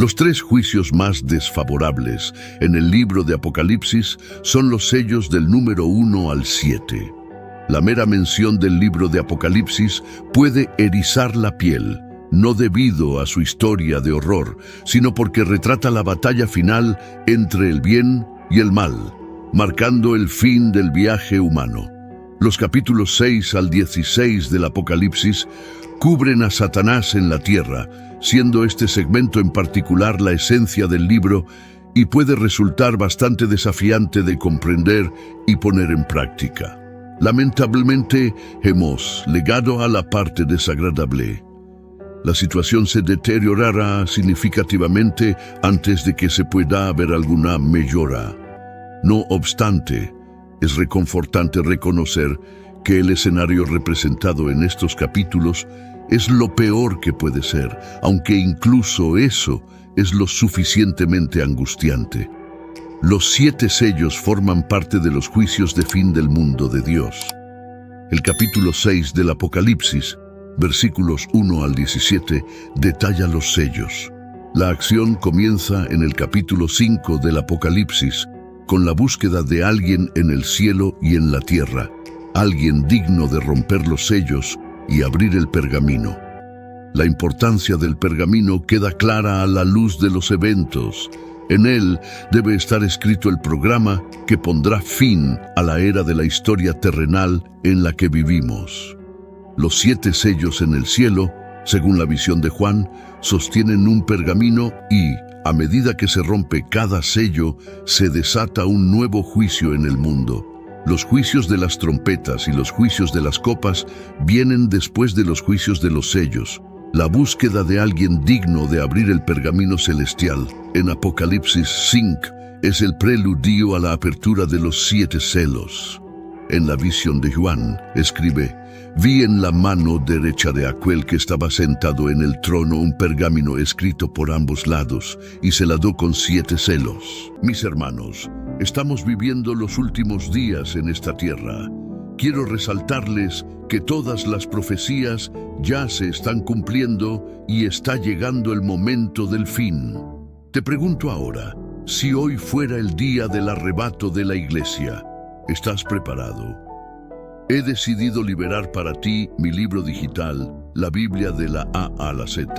Los tres juicios más desfavorables en el libro de Apocalipsis son los sellos del número 1 al 7. La mera mención del libro de Apocalipsis puede erizar la piel, no debido a su historia de horror, sino porque retrata la batalla final entre el bien y el mal, marcando el fin del viaje humano. Los capítulos 6 al 16 del Apocalipsis cubren a Satanás en la tierra, siendo este segmento en particular la esencia del libro y puede resultar bastante desafiante de comprender y poner en práctica. Lamentablemente, hemos llegado a la parte desagradable. La situación se deteriorará significativamente antes de que se pueda ver alguna mejora. No obstante, es reconfortante reconocer que el escenario representado en estos capítulos es lo peor que puede ser, aunque incluso eso es lo suficientemente angustiante. Los 7 sellos forman parte de los juicios de fin del mundo de Dios. El capítulo 6 del Apocalipsis, versículos 1 al 17, detalla los sellos. La acción comienza en el capítulo 5 del Apocalipsis, con la búsqueda de alguien en el cielo y en la tierra, alguien digno de romper los sellos y abrir el pergamino. La importancia del pergamino queda clara a la luz de los eventos. En él debe estar escrito el programa que pondrá fin a la era de la historia terrenal en la que vivimos. Los 7 sellos en el cielo, según la visión de Juan, sostienen un pergamino y, a medida que se rompe cada sello, se desata un nuevo juicio en el mundo. Los juicios de las trompetas y los juicios de las copas vienen después de los juicios de los sellos. La búsqueda de alguien digno de abrir el pergamino celestial en Apocalipsis 5 es el preludio a la apertura de los 7 selos. En la visión de Juan, escribe: «Vi en la mano derecha de aquel que estaba sentado en el trono un pergamino escrito por ambos lados, y seladó con 7 selos». Mis hermanos, estamos viviendo los últimos días en esta tierra. Quiero resaltarles que todas las profecías ya se están cumpliendo y está llegando el momento del fin. Te pregunto ahora, si hoy fuera el día del arrebato de la iglesia, ¿estás preparado? He decidido liberar para ti mi libro digital, la Biblia de la A a la Z.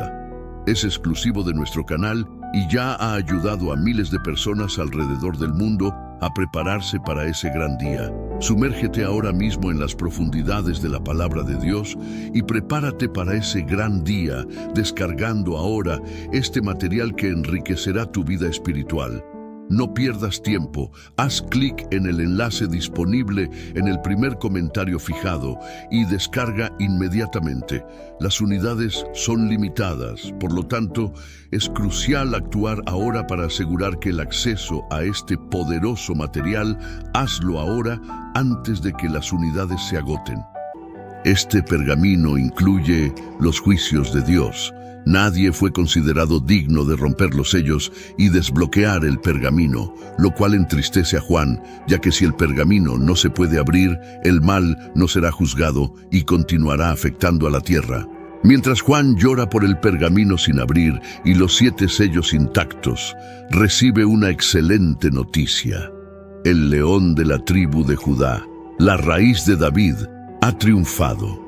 Es exclusivo de nuestro canal y ya ha ayudado a miles de personas alrededor del mundo a prepararse para ese gran día. Sumérgete ahora mismo en las profundidades de la palabra de Dios y prepárate para ese gran día, descargando ahora este material que enriquecerá tu vida espiritual. No pierdas tiempo, haz clic en el enlace disponible en el primer comentario fijado y descarga inmediatamente. Las unidades son limitadas, por lo tanto, es crucial actuar ahora para asegurar que el acceso a este poderoso material, hazlo ahora antes de que las unidades se agoten. Este pergamino incluye los juicios de Dios. Nadie fue considerado digno de romper los sellos y desbloquear el pergamino, lo cual entristece a Juan, ya que si el pergamino no se puede abrir, el mal no será juzgado y continuará afectando a la tierra. Mientras Juan llora por el pergamino sin abrir y los 7 sellos intactos, recibe una excelente noticia. El león de la tribu de Judá, la raíz de David, ha triunfado.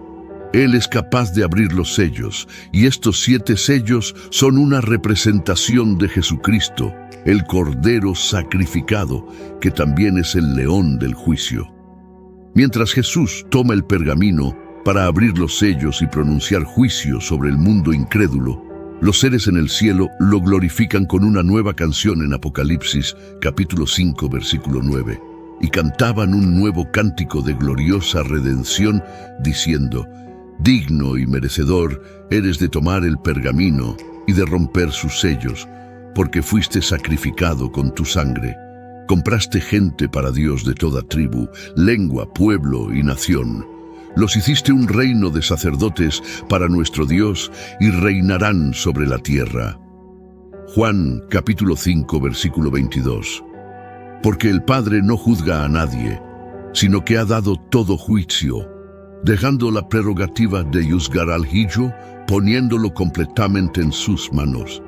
Él es capaz de abrir los sellos, y estos 7 sellos son una representación de Jesucristo, el Cordero sacrificado, que también es el león del juicio. Mientras Jesús toma el pergamino para abrir los sellos y pronunciar juicio sobre el mundo incrédulo, los seres en el cielo lo glorifican con una nueva canción en Apocalipsis, capítulo 5, versículo 9, y cantaban un nuevo cántico de gloriosa redención, diciendo: «Digno y merecedor eres de tomar el pergamino y de romper sus sellos, porque fuiste sacrificado con tu sangre. Compraste gente para Dios de toda tribu, lengua, pueblo y nación. Los hiciste un reino de sacerdotes para nuestro Dios y reinarán sobre la tierra». Juan capítulo 5 versículo 22. Porque el Padre no juzga a nadie, sino que ha dado todo juicio, dejando la prerrogativa de juzgar al Hijo, poniéndolo completamente en sus manos.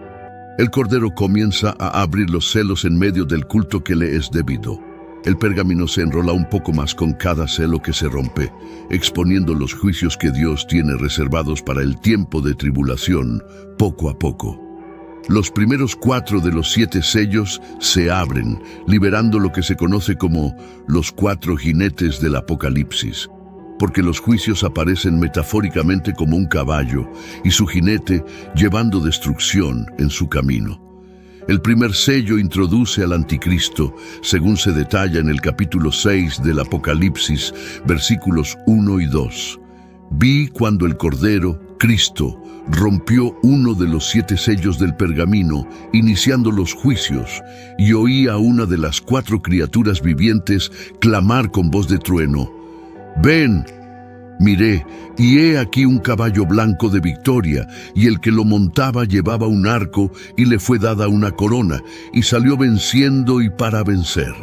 El Cordero comienza a abrir los celos en medio del culto que le es debido. El pergamino se enrola un poco más con cada celo que se rompe, exponiendo los juicios que Dios tiene reservados para el tiempo de tribulación, poco a poco. Los primeros 4 de los 7 sellos se abren, liberando lo que se conoce como los 4 jinetes del Apocalipsis, porque los juicios aparecen metafóricamente como un caballo y su jinete llevando destrucción en su camino. El primer sello introduce al anticristo, según se detalla en el capítulo 6 del Apocalipsis, versículos 1 y 2. Vi cuando el Cordero, Cristo, rompió uno de los 7 sellos del pergamino, iniciando los juicios, y oí a una de las 4 criaturas vivientes clamar con voz de trueno: «Ven». Miré, y he aquí un caballo blanco de victoria, y el que lo montaba llevaba un arco, y le fue dada una corona, y salió venciendo y para vencer.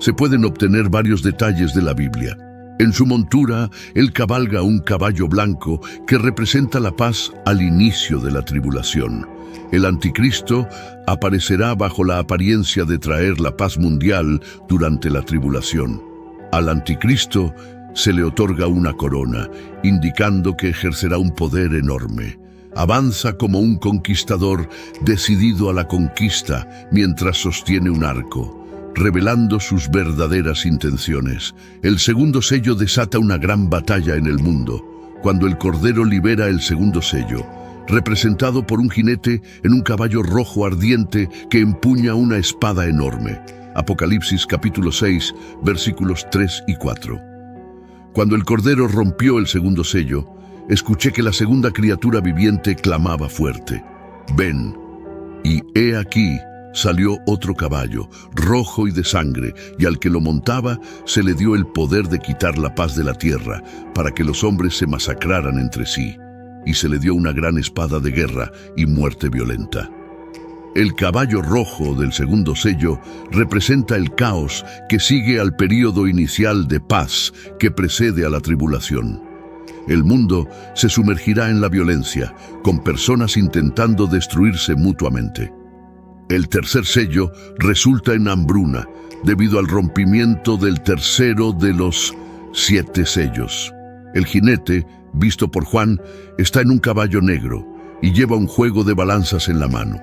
Se pueden obtener varios detalles de la Biblia. En su montura, él cabalga un caballo blanco que representa la paz al inicio de la tribulación. El anticristo aparecerá bajo la apariencia de traer la paz mundial durante la tribulación. Al anticristo se le otorga una corona, indicando que ejercerá un poder enorme. Avanza como un conquistador decidido a la conquista mientras sostiene un arco, revelando sus verdaderas intenciones. El segundo sello desata una gran batalla en el mundo, cuando el Cordero libera el segundo sello, representado por un jinete en un caballo rojo ardiente que empuña una espada enorme. Apocalipsis capítulo 6, versículos 3 y 4. Cuando el Cordero rompió el segundo sello, escuché que la segunda criatura viviente clamaba fuerte: «Ven». Y he aquí salió otro caballo, rojo y de sangre, y al que lo montaba se le dio el poder de quitar la paz de la tierra, para que los hombres se masacraran entre sí, y se le dio una gran espada de guerra y muerte violenta. El caballo rojo del segundo sello representa el caos que sigue al período inicial de paz que precede a la tribulación. El mundo se sumergirá en la violencia, con personas intentando destruirse mutuamente. El tercer sello resulta en hambruna, debido al rompimiento del tercero de los 7 sellos. El jinete, visto por Juan, está en un caballo negro y lleva un juego de balanzas en la mano.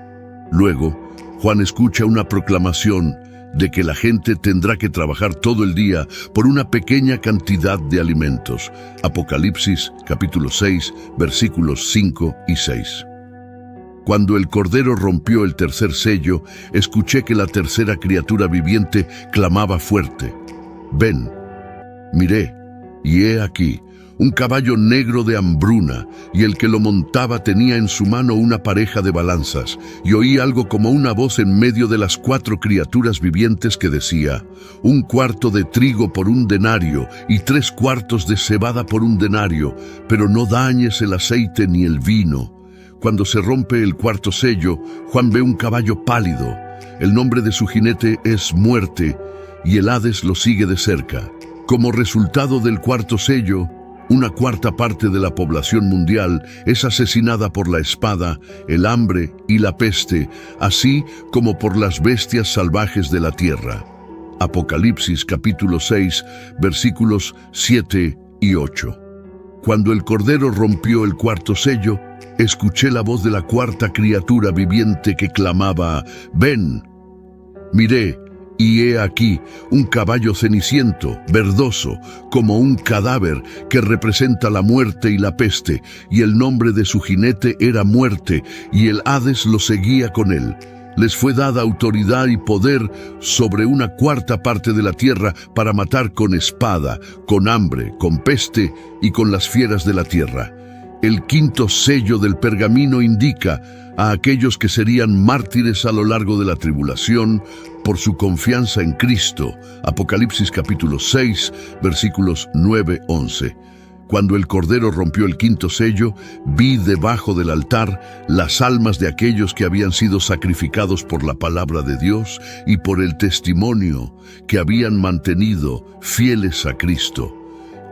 Luego, Juan escucha una proclamación de que la gente tendrá que trabajar todo el día por una pequeña cantidad de alimentos. Apocalipsis capítulo 6, versículos 5 y 6. Cuando el Cordero rompió el tercer sello, escuché que la tercera criatura viviente clamaba fuerte: «Ven». Miré, y he aquí un caballo negro de hambruna, y el que lo montaba tenía en su mano una pareja de balanzas, y oí algo como una voz en medio de las 4 criaturas vivientes que decía: «Un cuarto de trigo por un denario, y 3 cuartos de cebada por un denario, pero no dañes el aceite ni el vino». Cuando se rompe el cuarto sello, Juan ve un caballo pálido. El nombre de su jinete es Muerte, y el Hades lo sigue de cerca. Como resultado del cuarto sello, una cuarta parte de la población mundial es asesinada por la espada, el hambre y la peste, así como por las bestias salvajes de la tierra. Apocalipsis capítulo 6, versículos 7 y 8. Cuando el Cordero rompió el cuarto sello, escuché la voz de la cuarta criatura viviente que clamaba: «Ven». Miré, y he aquí un caballo ceniciento, verdoso, como un cadáver, que representa la muerte y la peste, y el nombre de su jinete era Muerte, y el Hades lo seguía con él. Les fue dada autoridad y poder sobre una cuarta parte de la tierra para matar con espada, con hambre, con peste y con las fieras de la tierra. El quinto sello del pergamino indica a aquellos que serían mártires a lo largo de la tribulación por su confianza en Cristo. Apocalipsis capítulo 6, versículos 9-11. Cuando el Cordero rompió el quinto sello, vi debajo del altar las almas de aquellos que habían sido sacrificados por la palabra de Dios y por el testimonio que habían mantenido fieles a Cristo.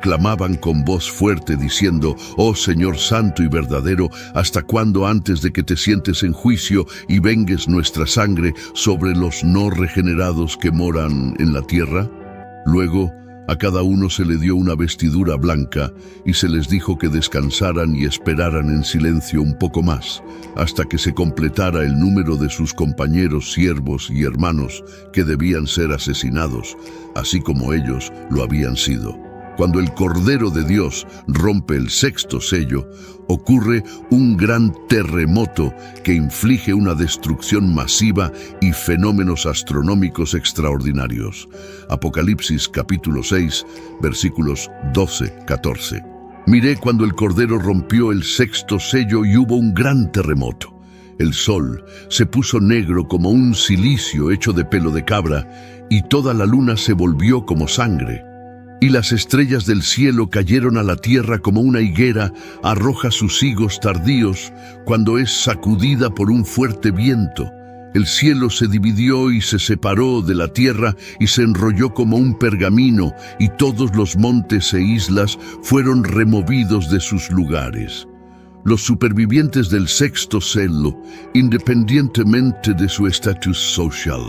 clamaban con voz fuerte diciendo: «Oh Señor santo y verdadero, ¿hasta cuándo antes de que te sientes en juicio y vengues nuestra sangre sobre los no regenerados que moran en la tierra?» Luego, a cada uno se le dio una vestidura blanca y se les dijo que descansaran y esperaran en silencio un poco más, hasta que se completara el número de sus compañeros, siervos y hermanos que debían ser asesinados, así como ellos lo habían sido. Cuando el Cordero de Dios rompe el sexto sello, ocurre un gran terremoto que inflige una destrucción masiva y fenómenos astronómicos extraordinarios. Apocalipsis capítulo 6, versículos 12-14. Miré cuando el Cordero rompió el sexto sello y hubo un gran terremoto. El sol se puso negro como un cilicio hecho de pelo de cabra, y toda la luna se volvió como sangre. Y las estrellas del cielo cayeron a la tierra como una higuera arroja sus higos tardíos cuando es sacudida por un fuerte viento. El cielo se dividió y se separó de la tierra y se enrolló como un pergamino, y todos los montes e islas fueron removidos de sus lugares. Los supervivientes del sexto sello, independientemente de su estatus social,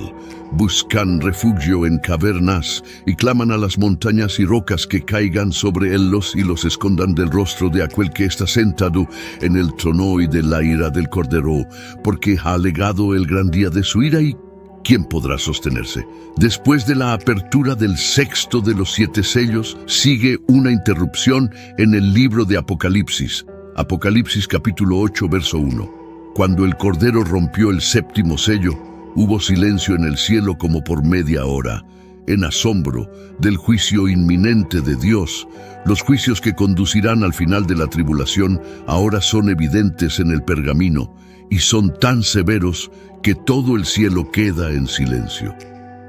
buscan refugio en cavernas y claman a las montañas y rocas que caigan sobre ellos y los escondan del rostro de aquel que está sentado en el trono y de la ira del Cordero, porque ha llegado el gran día de su ira y ¿quién podrá sostenerse? Después de la apertura del sexto de los 7 sellos, sigue una interrupción en el libro de Apocalipsis. Apocalipsis capítulo 8, verso 1. Cuando el Cordero rompió el séptimo sello, hubo silencio en el cielo como por media hora, en asombro del juicio inminente de Dios. Los juicios que conducirán al final de la tribulación ahora son evidentes en el pergamino y son tan severos que todo el cielo queda en silencio.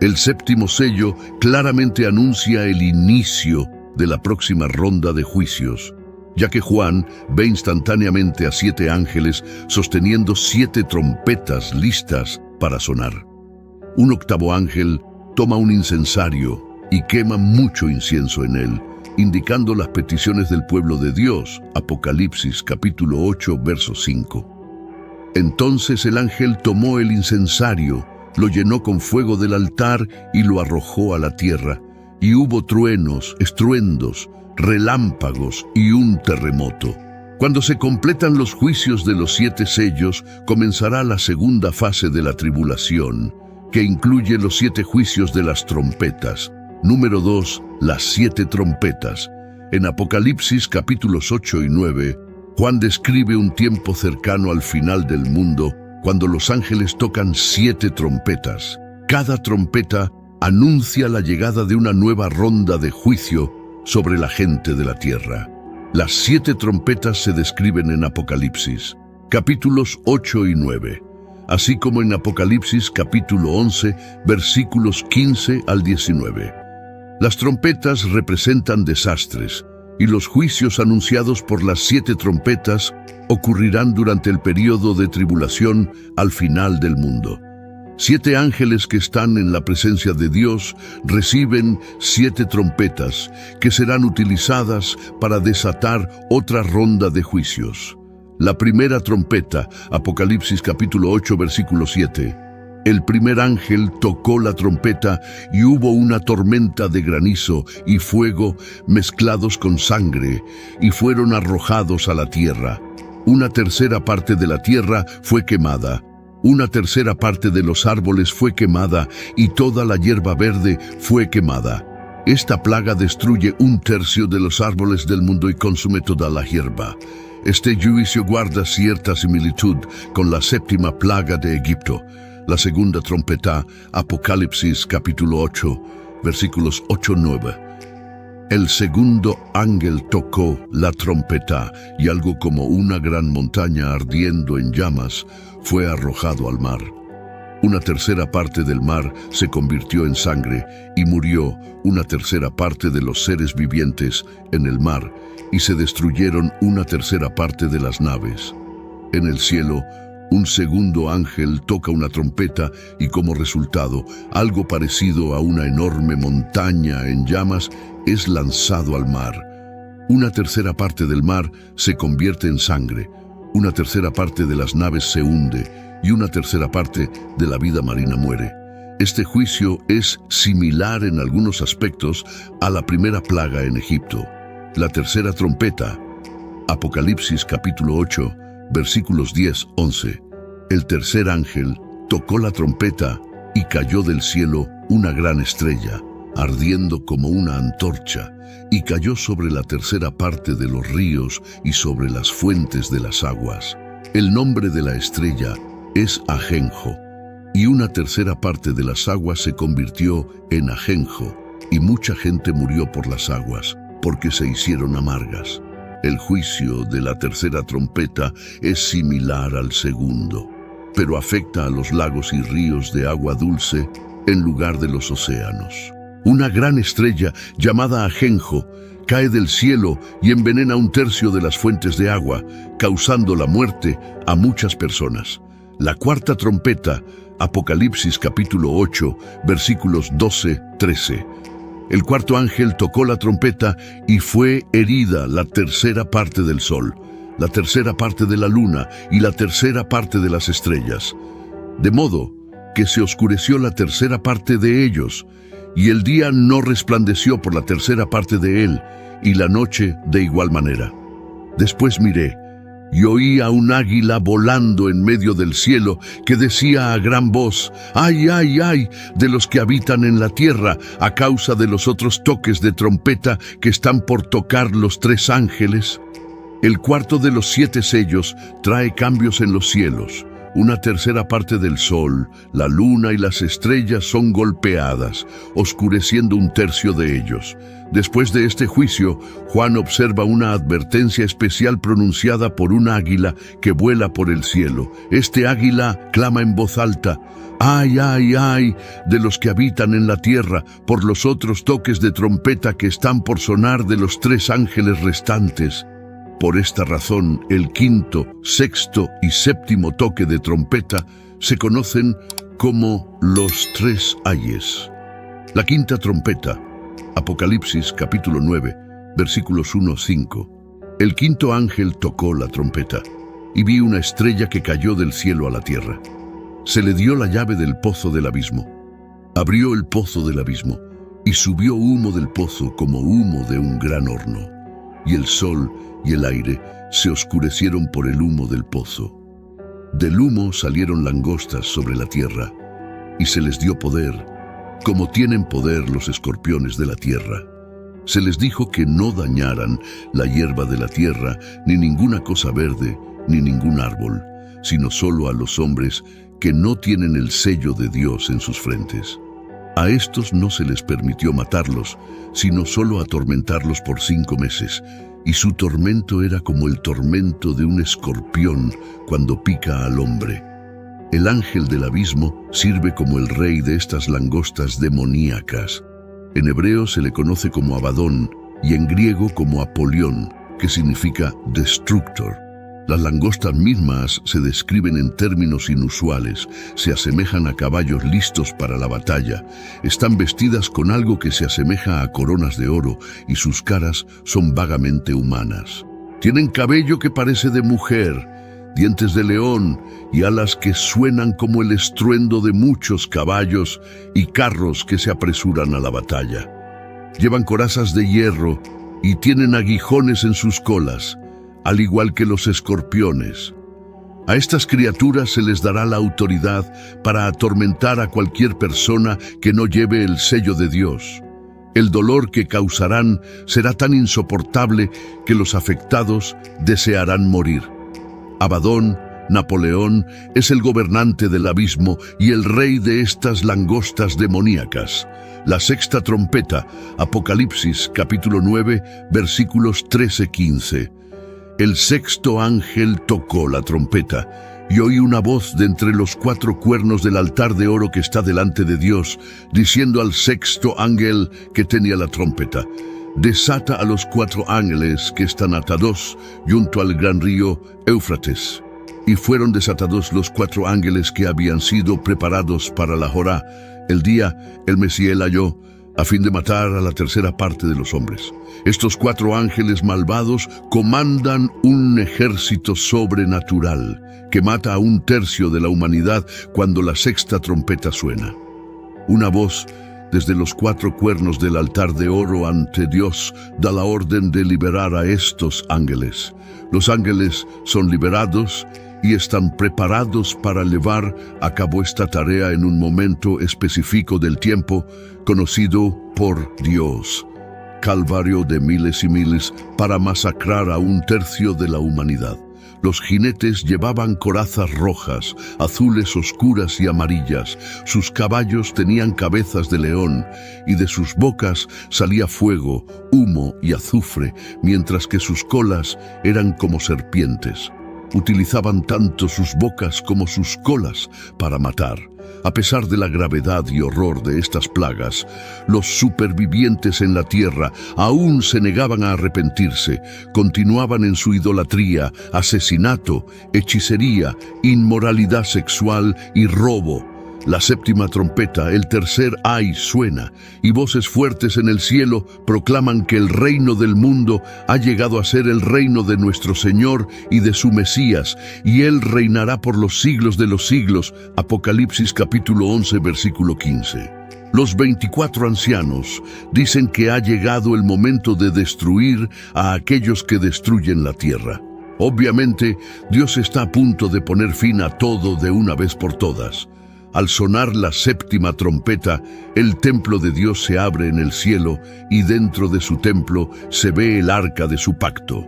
El séptimo sello claramente anuncia el inicio de la próxima ronda de juicios, ya que Juan ve instantáneamente a 7 ángeles sosteniendo 7 trompetas listas para sonar. Un octavo ángel toma un incensario y quema mucho incienso en él, indicando las peticiones del pueblo de Dios. Apocalipsis capítulo 8, verso 5. Entonces el ángel tomó el incensario, lo llenó con fuego del altar y lo arrojó a la tierra, y hubo truenos, estruendos, relámpagos y un terremoto. Cuando se completan los juicios de los 7 sellos, comenzará la segunda fase de la tribulación, que incluye los 7 juicios de las trompetas. Número 2, las 7 trompetas. En Apocalipsis capítulos 8 y 9, Juan describe un tiempo cercano al final del mundo, cuando los ángeles tocan 7 trompetas. Cada trompeta anuncia la llegada de una nueva ronda de juicio sobre la gente de la tierra. Las 7 trompetas se describen en Apocalipsis, capítulos 8 y 9, así como en Apocalipsis capítulo 11, versículos 15 al 19. Las trompetas representan desastres, y los juicios anunciados por las 7 trompetas ocurrirán durante el período de tribulación al final del mundo. 7 ángeles que están en la presencia de Dios reciben 7 trompetas que serán utilizadas para desatar otra ronda de juicios. La primera trompeta, Apocalipsis capítulo 8, versículo 7. El primer ángel tocó la trompeta y hubo una tormenta de granizo y fuego mezclados con sangre y fueron arrojados a la tierra. Una tercera parte de la tierra fue quemada. Una tercera parte de los árboles fue quemada y toda la hierba verde fue quemada. Esta plaga destruye 1/3 de los árboles del mundo y consume toda la hierba. Este juicio guarda cierta similitud con la 7ª plaga de Egipto. La segunda trompeta, Apocalipsis capítulo 8, versículos 8-9. El segundo ángel tocó la trompeta y algo como una gran montaña ardiendo en llamas fue arrojado al mar. Una tercera parte del mar se convirtió en sangre y murió una tercera parte de los seres vivientes en el mar y se destruyeron una tercera parte de las naves. En el cielo, un segundo ángel toca una trompeta y como resultado, algo parecido a una enorme montaña en llamas es lanzado al mar. Una tercera parte del mar se convierte en sangre, una tercera parte de las naves se hunde y una tercera parte de la vida marina muere. Este juicio es similar en algunos aspectos a la primera plaga en Egipto. La tercera trompeta, Apocalipsis capítulo 8, versículos 10-11. El tercer ángel tocó la trompeta y cayó del cielo una gran estrella, ardiendo como una antorcha, y cayó sobre la tercera parte de los ríos y sobre las fuentes de las aguas. El nombre de la estrella es Ajenjo, y una tercera parte de las aguas se convirtió en ajenjo, y mucha gente murió por las aguas, porque se hicieron amargas. El juicio de la tercera trompeta es similar al segundo, pero afecta a los lagos y ríos de agua dulce en lugar de los océanos. Una gran estrella llamada Ajenjo cae del cielo y envenena un tercio de las fuentes de agua, causando la muerte a muchas personas. La cuarta trompeta, Apocalipsis capítulo 8, versículos 12-13. El cuarto ángel tocó la trompeta y fue herida la tercera parte del sol, la tercera parte de la luna y la tercera parte de las estrellas, de modo que se oscureció la tercera parte de ellos, y el día no resplandeció por la tercera parte de él, y la noche de igual manera. Después miré, y oí a un águila volando en medio del cielo, que decía a gran voz: ¡Ay, ay, ay! De los que habitan en la tierra, a causa de los otros toques de trompeta que están por tocar los tres ángeles. El cuarto de los 7 sellos trae cambios en los cielos. Una tercera parte del sol, la luna y las estrellas son golpeadas, oscureciendo un tercio de ellos. Después de este juicio, Juan observa una advertencia especial pronunciada por un águila que vuela por el cielo. Este águila clama en voz alta: ¡Ay, ay, ay! De los que habitan en la tierra, por los otros toques de trompeta que están por sonar de los 3 ángeles restantes. Por esta razón, el quinto, sexto y séptimo toque de trompeta se conocen como los 3 ayes. La quinta trompeta, Apocalipsis capítulo 9, versículos 1-5. El quinto ángel tocó la trompeta, y vi una estrella que cayó del cielo a la tierra. Se le dio la llave del pozo del abismo. Abrió el pozo del abismo, y subió humo del pozo como humo de un gran horno. Y el sol y el aire se oscurecieron por el humo del pozo. Del humo salieron langostas sobre la tierra, y se les dio poder, como tienen poder los escorpiones de la tierra. Se les dijo que no dañaran la hierba de la tierra, ni ninguna cosa verde, ni ningún árbol, sino solo a los hombres que no tienen el sello de Dios en sus frentes. A estos no se les permitió matarlos, sino solo atormentarlos por 5 meses, y su tormento era como el tormento de un escorpión cuando pica al hombre. El ángel del abismo sirve como el rey de estas langostas demoníacas. En hebreo se le conoce como Abadón y en griego como Apolión, que significa destructor. Las langostas mismas se describen en términos inusuales, se asemejan a caballos listos para la batalla, están vestidas con algo que se asemeja a coronas de oro y sus caras son vagamente humanas. Tienen cabello que parece de mujer, dientes de león y alas que suenan como el estruendo de muchos caballos y carros que se apresuran a la batalla. Llevan corazas de hierro y tienen aguijones en sus colas, al igual que los escorpiones. A estas criaturas se les dará la autoridad para atormentar a cualquier persona que no lleve el sello de Dios. El dolor que causarán será tan insoportable que los afectados desearán morir. Abadón, Napoleón, es el gobernante del abismo y el rey de estas langostas demoníacas. La sexta trompeta, Apocalipsis capítulo 9, versículos 13-15. El sexto ángel tocó la trompeta, y oí una voz de entre los 4 cuernos del altar de oro que está delante de Dios, diciendo al sexto ángel que tenía la trompeta: desata a los 4 ángeles que están atados junto al gran río Éufrates. Y fueron desatados los 4 ángeles que habían sido preparados para la Jorá, el día el Mesiel halló, a fin de matar a la tercera parte de los hombres. Estos 4 ángeles malvados comandan un ejército sobrenatural que mata a 1/3 de la humanidad cuando la 6ª trompeta suena. Una voz desde los 4 cuernos del altar de oro ante Dios da la orden de liberar a estos ángeles. Los ángeles son liberados y están preparados para llevar a cabo esta tarea en un momento específico del tiempo conocido por Dios, calvario de miles y miles, para masacrar a 1/3 de la humanidad. Los jinetes llevaban corazas rojas, azules oscuras y amarillas. Sus caballos tenían cabezas de león y de sus bocas salía fuego, humo y azufre, mientras que sus colas eran como serpientes. Utilizaban tanto sus bocas como sus colas para matar. A pesar de la gravedad y horror de estas plagas, los supervivientes en la tierra aún se negaban a arrepentirse, continuaban en su idolatría, asesinato, hechicería, inmoralidad sexual y robo. La 7ª trompeta, el tercer ay, suena, y voces fuertes en el cielo proclaman que el reino del mundo ha llegado a ser el reino de nuestro Señor y de su Mesías, y Él reinará por los siglos de los siglos. Apocalipsis capítulo 11, versículo 15. Los 24 ancianos dicen que ha llegado el momento de destruir a aquellos que destruyen la tierra. Obviamente, Dios está a punto de poner fin a todo de una vez por todas. Al sonar la 7ª trompeta, el templo de Dios se abre en el cielo y dentro de su templo se ve el arca de su pacto.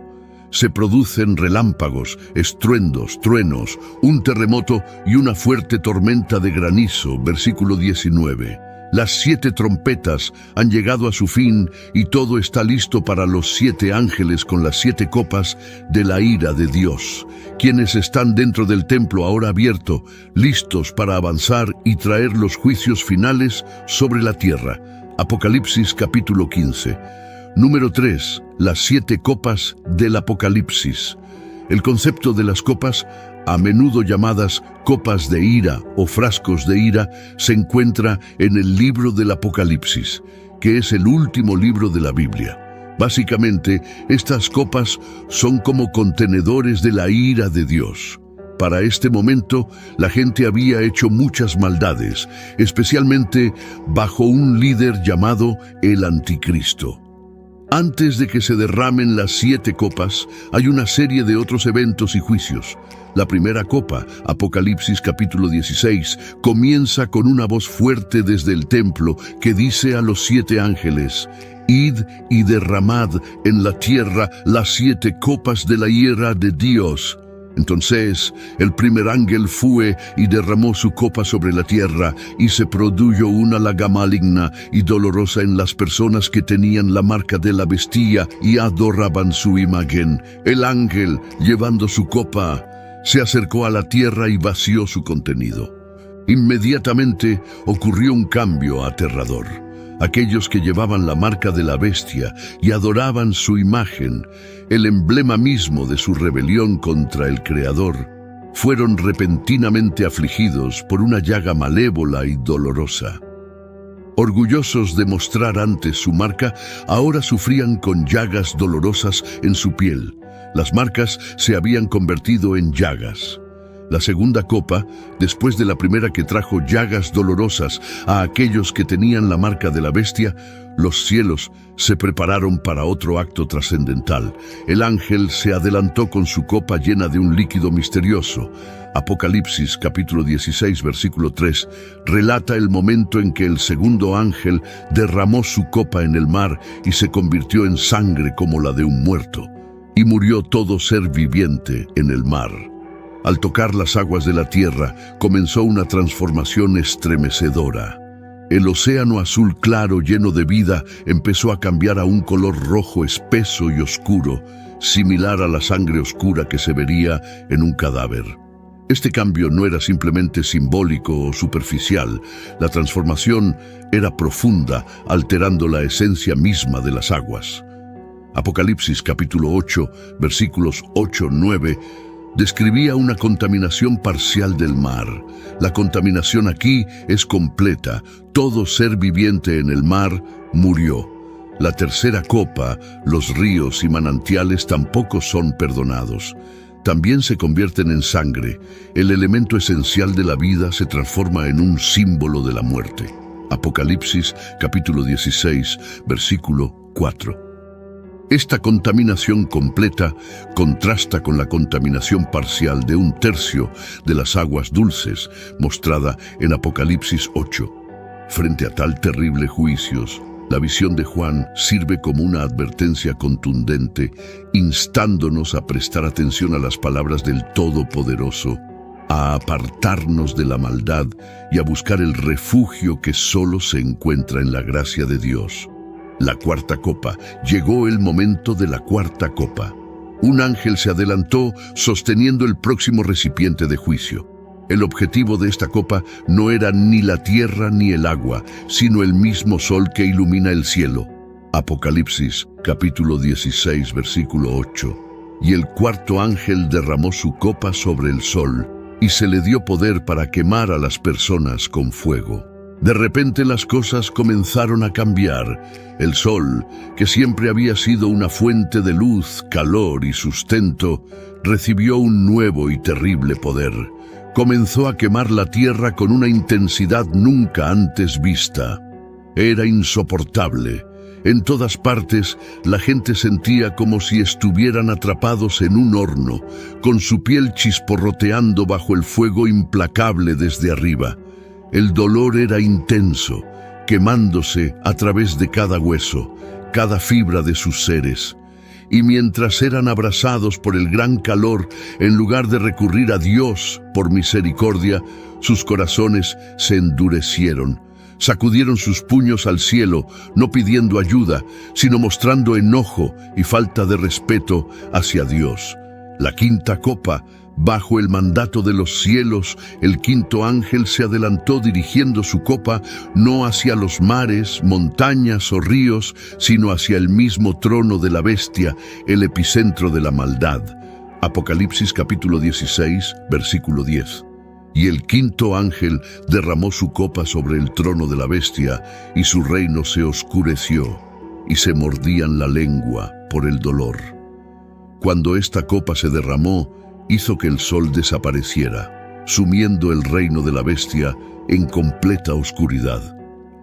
Se producen relámpagos, estruendos, truenos, un terremoto y una fuerte tormenta de granizo. Versículo 19. Las 7 trompetas han llegado a su fin y todo está listo para los 7 ángeles con las 7 copas de la ira de Dios, quienes están dentro del templo ahora abierto, listos para avanzar y traer los juicios finales sobre la tierra. Apocalipsis capítulo 15. Número 3. Las 7 copas del Apocalipsis. El concepto de las copas, a menudo llamadas copas de ira o frascos de ira, se encuentra en el libro del Apocalipsis, que es el último libro de la Biblia. Básicamente, estas copas son como contenedores de la ira de Dios. Para este momento, la gente había hecho muchas maldades, especialmente bajo un líder llamado el Anticristo. Antes de que se derramen las 7 copas, hay una serie de otros eventos y juicios. La primera copa, Apocalipsis capítulo 16, comienza con una voz fuerte desde el templo que dice a los 7 ángeles: «Id y derramad en la tierra las 7 copas de la ira de Dios». Entonces el primer ángel fue y derramó su copa sobre la tierra, y se produjo una plaga maligna y dolorosa en las personas que tenían la marca de la bestia y adoraban su imagen. El ángel, llevando su copa, se acercó a la tierra y vació su contenido. Inmediatamente ocurrió un cambio aterrador. Aquellos que llevaban la marca de la bestia y adoraban su imagen, el emblema mismo de su rebelión contra el Creador, fueron repentinamente afligidos por una llaga malévola y dolorosa. Orgullosos de mostrar antes su marca, ahora sufrían con llagas dolorosas en su piel. Las marcas se habían convertido en llagas. La segunda copa, después de la primera que trajo llagas dolorosas a aquellos que tenían la marca de la bestia, los cielos se prepararon para otro acto trascendental. El ángel se adelantó con su copa llena de un líquido misterioso. Apocalipsis capítulo 16, versículo 3, relata el momento en que el segundo ángel derramó su copa en el mar y se convirtió en sangre como la de un muerto, y murió todo ser viviente en el mar. Al tocar las aguas de la tierra, comenzó una transformación estremecedora. El océano azul claro lleno de vida empezó a cambiar a un color rojo espeso y oscuro, similar a la sangre oscura que se vería en un cadáver. Este cambio no era simplemente simbólico o superficial. La transformación era profunda, alterando la esencia misma de las aguas. Apocalipsis capítulo 8, versículos 8-9, describía una contaminación parcial del mar. La contaminación aquí es completa. Todo ser viviente en el mar murió. La tercera copa, los ríos y manantiales tampoco son perdonados. También se convierten en sangre. El elemento esencial de la vida se transforma en un símbolo de la muerte. Apocalipsis capítulo 16, versículo 4. Esta contaminación completa contrasta con la contaminación parcial de 1/3 de las aguas dulces, mostrada en Apocalipsis 8. Frente a tal terrible juicios, la visión de Juan sirve como una advertencia contundente, instándonos a prestar atención a las palabras del Todopoderoso, a apartarnos de la maldad y a buscar el refugio que solo se encuentra en la gracia de Dios. La cuarta copa. Llegó el momento de la cuarta copa. Un ángel se adelantó sosteniendo el próximo recipiente de juicio. El objetivo de esta copa no era ni la tierra ni el agua, sino el mismo sol que ilumina el cielo. Apocalipsis, capítulo 16, versículo 8. Y el cuarto ángel derramó su copa sobre el sol, y se le dio poder para quemar a las personas con fuego. De repente las cosas comenzaron a cambiar. El sol, que siempre había sido una fuente de luz, calor y sustento, recibió un nuevo y terrible poder. Comenzó a quemar la tierra con una intensidad nunca antes vista. Era insoportable. En todas partes, la gente sentía como si estuvieran atrapados en un horno, con su piel chisporroteando bajo el fuego implacable desde arriba. El dolor era intenso, quemándose a través de cada hueso, cada fibra de sus seres. Y mientras eran abrasados por el gran calor, en lugar de recurrir a Dios por misericordia, sus corazones se endurecieron. Sacudieron sus puños al cielo, no pidiendo ayuda, sino mostrando enojo y falta de respeto hacia Dios. La quinta copa. Bajo el mandato de los cielos, el quinto ángel se adelantó dirigiendo su copa no hacia los mares, montañas o ríos, sino hacia el mismo trono de la bestia, el epicentro de la maldad. Apocalipsis capítulo 16, versículo 10. Y el quinto ángel derramó su copa sobre el trono de la bestia, y su reino se oscureció, y se mordían la lengua por el dolor. Cuando esta copa se derramó, hizo que el sol desapareciera, sumiendo el reino de la bestia en completa oscuridad.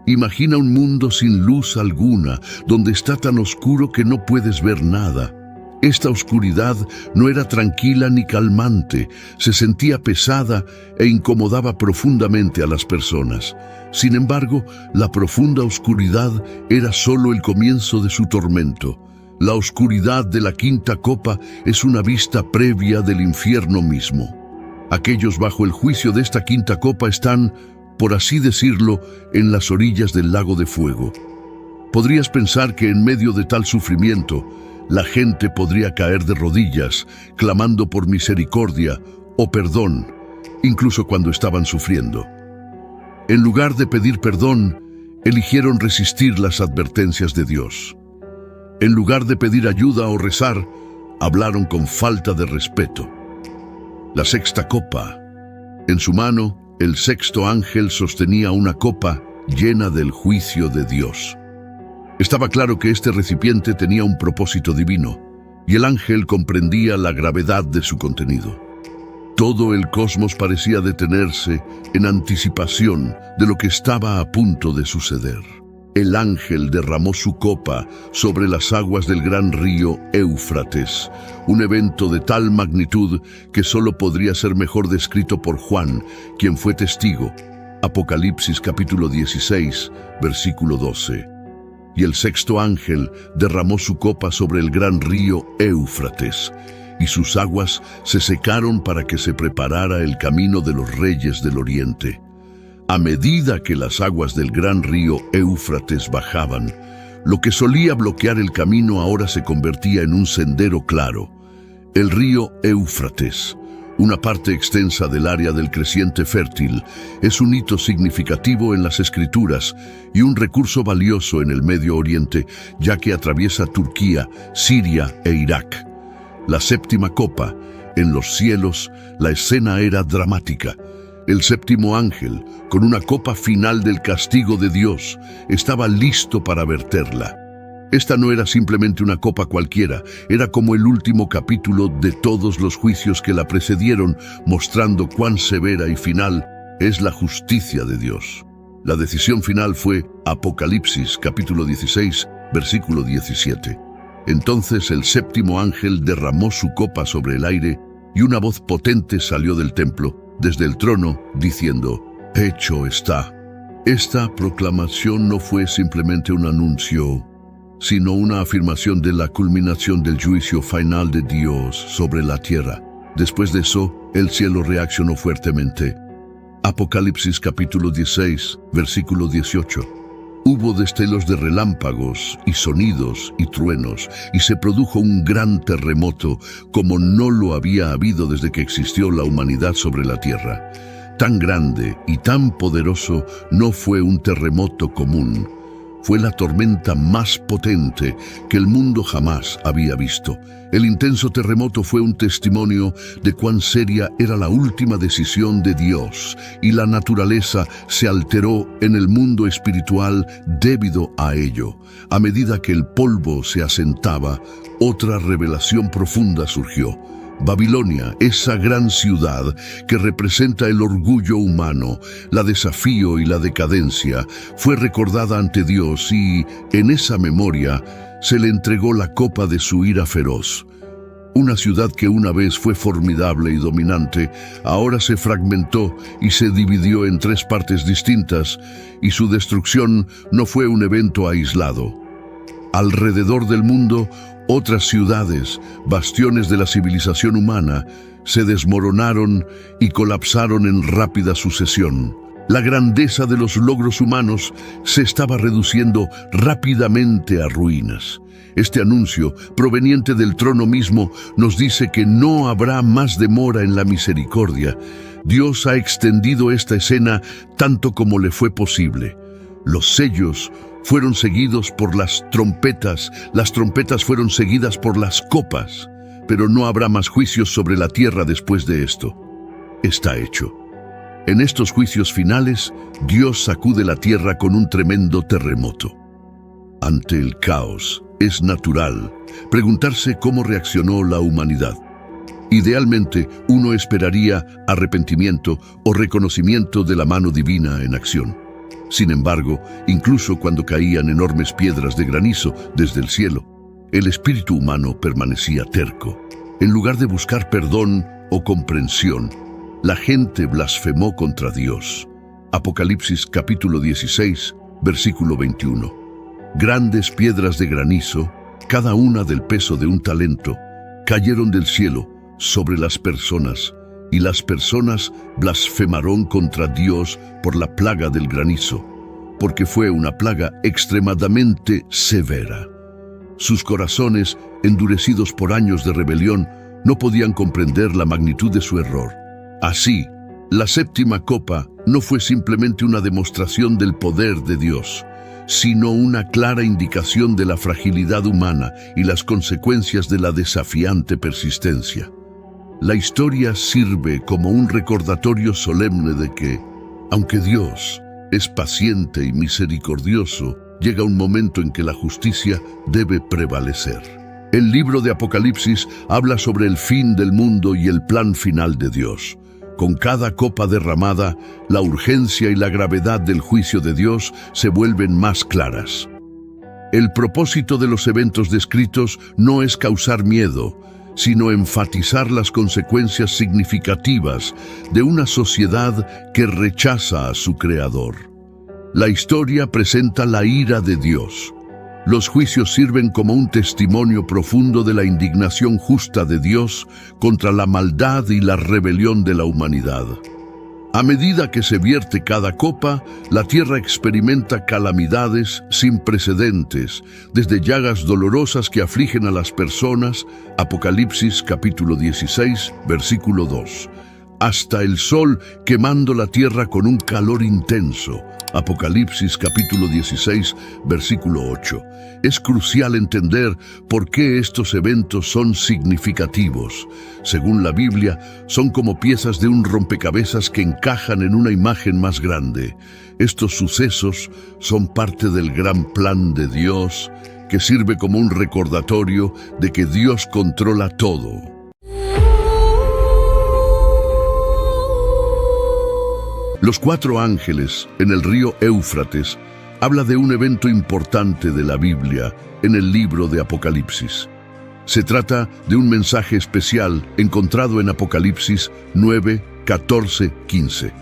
Imagina un mundo sin luz alguna, donde está tan oscuro que no puedes ver nada. Esta oscuridad no era tranquila ni calmante, se sentía pesada e incomodaba profundamente a las personas. Sin embargo, la profunda oscuridad era solo el comienzo de su tormento. La oscuridad de la quinta copa es una vista previa del infierno mismo. Aquellos bajo el juicio de esta quinta copa están, por así decirlo, en las orillas del lago de fuego. Podrías pensar que en medio de tal sufrimiento, la gente podría caer de rodillas, clamando por misericordia o perdón, incluso cuando estaban sufriendo. En lugar de pedir perdón, eligieron resistir las advertencias de Dios. En lugar de pedir ayuda o rezar, hablaron con falta de respeto. La sexta copa. En su mano, el sexto ángel sostenía una copa llena del juicio de Dios. Estaba claro que este recipiente tenía un propósito divino, y el ángel comprendía la gravedad de su contenido. Todo el cosmos parecía detenerse en anticipación de lo que estaba a punto de suceder. El ángel derramó su copa sobre las aguas del gran río Éufrates, un evento de tal magnitud que solo podría ser mejor descrito por Juan, quien fue testigo. Apocalipsis capítulo 16, versículo 12. Y el sexto ángel derramó su copa sobre el gran río Éufrates, y sus aguas se secaron para que se preparara el camino de los reyes del oriente. A medida que las aguas del gran río Éufrates bajaban, lo que solía bloquear el camino ahora se convertía en un sendero claro. El río Éufrates, una parte extensa del área del creciente fértil, es un hito significativo en las Escrituras y un recurso valioso en el Medio Oriente, ya que atraviesa Turquía, Siria e Irak. La séptima copa, En los cielos, la escena era dramática. El séptimo ángel, con una copa final del castigo de Dios, estaba listo para verterla. Esta no era simplemente una copa cualquiera, era como el último capítulo de todos los juicios que la precedieron, mostrando cuán severa y final es la justicia de Dios. La decisión final fue Apocalipsis, capítulo 16, versículo 17. Entonces el séptimo ángel derramó su copa sobre el aire y una voz potente salió del templo, desde el trono, diciendo: «Hecho está». Esta proclamación no fue simplemente un anuncio, sino una afirmación de la culminación del juicio final de Dios sobre la tierra. Después de eso, el cielo reaccionó fuertemente. Apocalipsis capítulo 16, versículo 18. Hubo destellos de relámpagos y sonidos y truenos, y se produjo un gran terremoto, como no lo había habido desde que existió la humanidad sobre la tierra. Tan grande y tan poderoso no fue un terremoto común. Fue la tormenta más potente que el mundo jamás había visto. El intenso terremoto fue un testimonio de cuán seria era la última decisión de Dios, y la naturaleza se alteró en el mundo espiritual debido a ello. A medida que el polvo se asentaba, otra revelación profunda surgió. Babilonia, esa gran ciudad que representa el orgullo humano, la desafío y la decadencia, fue recordada ante Dios y, en esa memoria, se le entregó la copa de su ira feroz. Una ciudad que una vez fue formidable y dominante, ahora se fragmentó y se dividió en tres partes distintas, y su destrucción no fue un evento aislado. Alrededor del mundo, otras ciudades, bastiones de la civilización humana, se desmoronaron y colapsaron en rápida sucesión. La grandeza de los logros humanos se estaba reduciendo rápidamente a ruinas. Este anuncio, proveniente del trono mismo, nos dice que no habrá más demora en la misericordia. Dios ha extendido esta escena tanto como le fue posible. Los sellos fueron seguidos por las trompetas fueron seguidas por las copas, pero no habrá más juicios sobre la tierra después de esto. Está hecho. En estos juicios finales, Dios sacude la tierra con un tremendo terremoto. Ante el caos, es natural preguntarse cómo reaccionó la humanidad. Idealmente, uno esperaría arrepentimiento o reconocimiento de la mano divina en acción. Sin embargo, incluso cuando caían enormes piedras de granizo desde el cielo, el espíritu humano permanecía terco. En lugar de buscar perdón o comprensión, la gente blasfemó contra Dios. Apocalipsis capítulo 16, versículo 21. Grandes piedras de granizo, cada una del peso de un talento, cayeron del cielo sobre las personas, y las personas blasfemaron contra Dios por la plaga del granizo, porque fue una plaga extremadamente severa. Sus corazones, endurecidos por años de rebelión, no podían comprender la magnitud de su error. Así, la séptima copa no fue simplemente una demostración del poder de Dios, sino una clara indicación de la fragilidad humana y las consecuencias de la desafiante persistencia. La historia sirve como un recordatorio solemne de que, aunque Dios es paciente y misericordioso, llega un momento en que la justicia debe prevalecer. El libro de Apocalipsis habla sobre el fin del mundo y el plan final de Dios. Con cada copa derramada, la urgencia y la gravedad del juicio de Dios se vuelven más claras. El propósito de los eventos descritos no es causar miedo, sino enfatizar las consecuencias significativas de una sociedad que rechaza a su Creador. La historia presenta la ira de Dios. Los juicios sirven como un testimonio profundo de la indignación justa de Dios contra la maldad y la rebelión de la humanidad. A medida que se vierte cada copa, la tierra experimenta calamidades sin precedentes, desde llagas dolorosas que afligen a las personas, Apocalipsis capítulo 16, versículo 2, hasta el sol quemando la tierra con un calor intenso. Apocalipsis capítulo 16, versículo 8. Es crucial entender por qué estos eventos son significativos. Según la Biblia, son como piezas de un rompecabezas que encajan en una imagen más grande. Estos sucesos son parte del gran plan de Dios, que sirve como un recordatorio de que Dios controla todo. Los 4 ángeles en el río Éufrates habla de un evento importante de la Biblia en el libro de Apocalipsis. Se trata de un mensaje especial encontrado en Apocalipsis 9, 14, 15.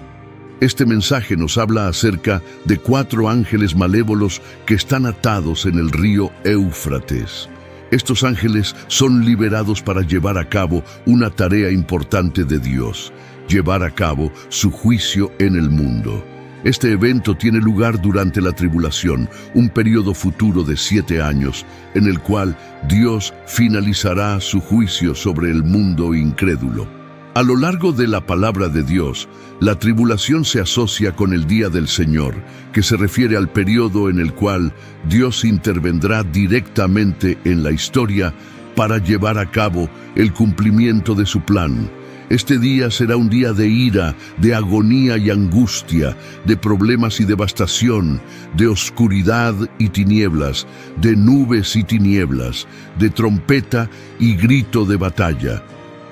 Este mensaje nos habla acerca de 4 ángeles malévolos que están atados en el río Éufrates. Estos ángeles son liberados para llevar a cabo una tarea importante de Dios: llevar a cabo su juicio en el mundo. Este evento tiene lugar durante la tribulación, un periodo futuro de 7 años, en el cual Dios finalizará su juicio sobre el mundo incrédulo. A lo largo de la palabra de Dios, la tribulación se asocia con el día del Señor, que se refiere al periodo en el cual Dios intervendrá directamente en la historia para llevar a cabo el cumplimiento de su plan. Este día será un día de ira, de agonía y angustia, de problemas y devastación, de oscuridad y tinieblas, de nubes y tinieblas, de trompeta y grito de batalla.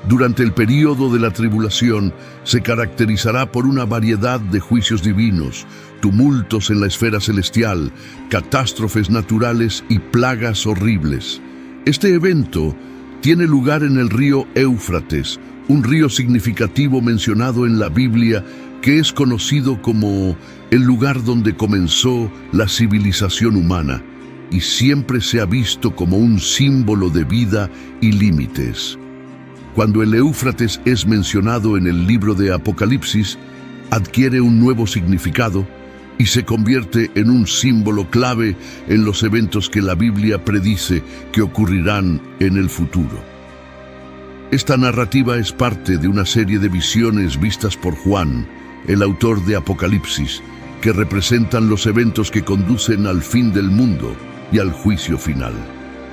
Durante el período de la tribulación se caracterizará por una variedad de juicios divinos, tumultos en la esfera celestial, catástrofes naturales y plagas horribles. Este evento tiene lugar en el río Éufrates, un río significativo mencionado en la Biblia que es conocido como el lugar donde comenzó la civilización humana y siempre se ha visto como un símbolo de vida y límites. Cuando el Éufrates es mencionado en el libro de Apocalipsis, adquiere un nuevo significado y se convierte en un símbolo clave en los eventos que la Biblia predice que ocurrirán en el futuro. Esta narrativa es parte de una serie de visiones vistas por Juan, el autor de Apocalipsis, que representan los eventos que conducen al fin del mundo y al juicio final.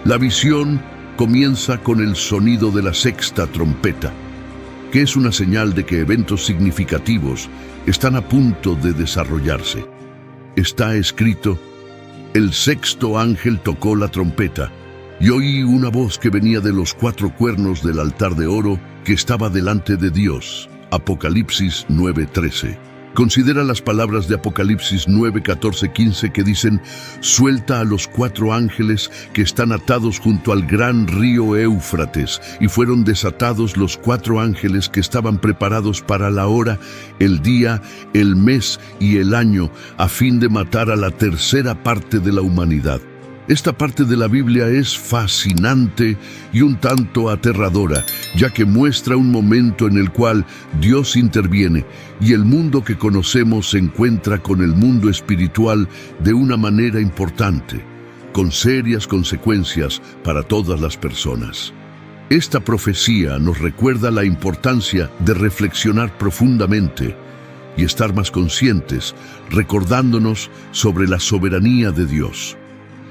La visión comienza con el sonido de la 6ª trompeta, que es una señal de que eventos significativos están a punto de desarrollarse. Está escrito: el 6º ángel tocó la trompeta, y oí una voz que venía de los 4 cuernos del altar de oro que estaba delante de Dios. Apocalipsis 9:13. Considera las palabras de Apocalipsis 9, 14, 15 que dicen: suelta a los 4 ángeles que están atados junto al gran río Éufrates, y fueron desatados los 4 ángeles que estaban preparados para la hora, el día, el mes y el año, a fin de matar a la 1/3 parte de la humanidad. Esta parte de la Biblia es fascinante y un tanto aterradora, ya que muestra un momento en el cual Dios interviene y el mundo que conocemos se encuentra con el mundo espiritual de una manera importante, con serias consecuencias para todas las personas. Esta profecía nos recuerda la importancia de reflexionar profundamente y estar más conscientes, recordándonos sobre la soberanía de Dios.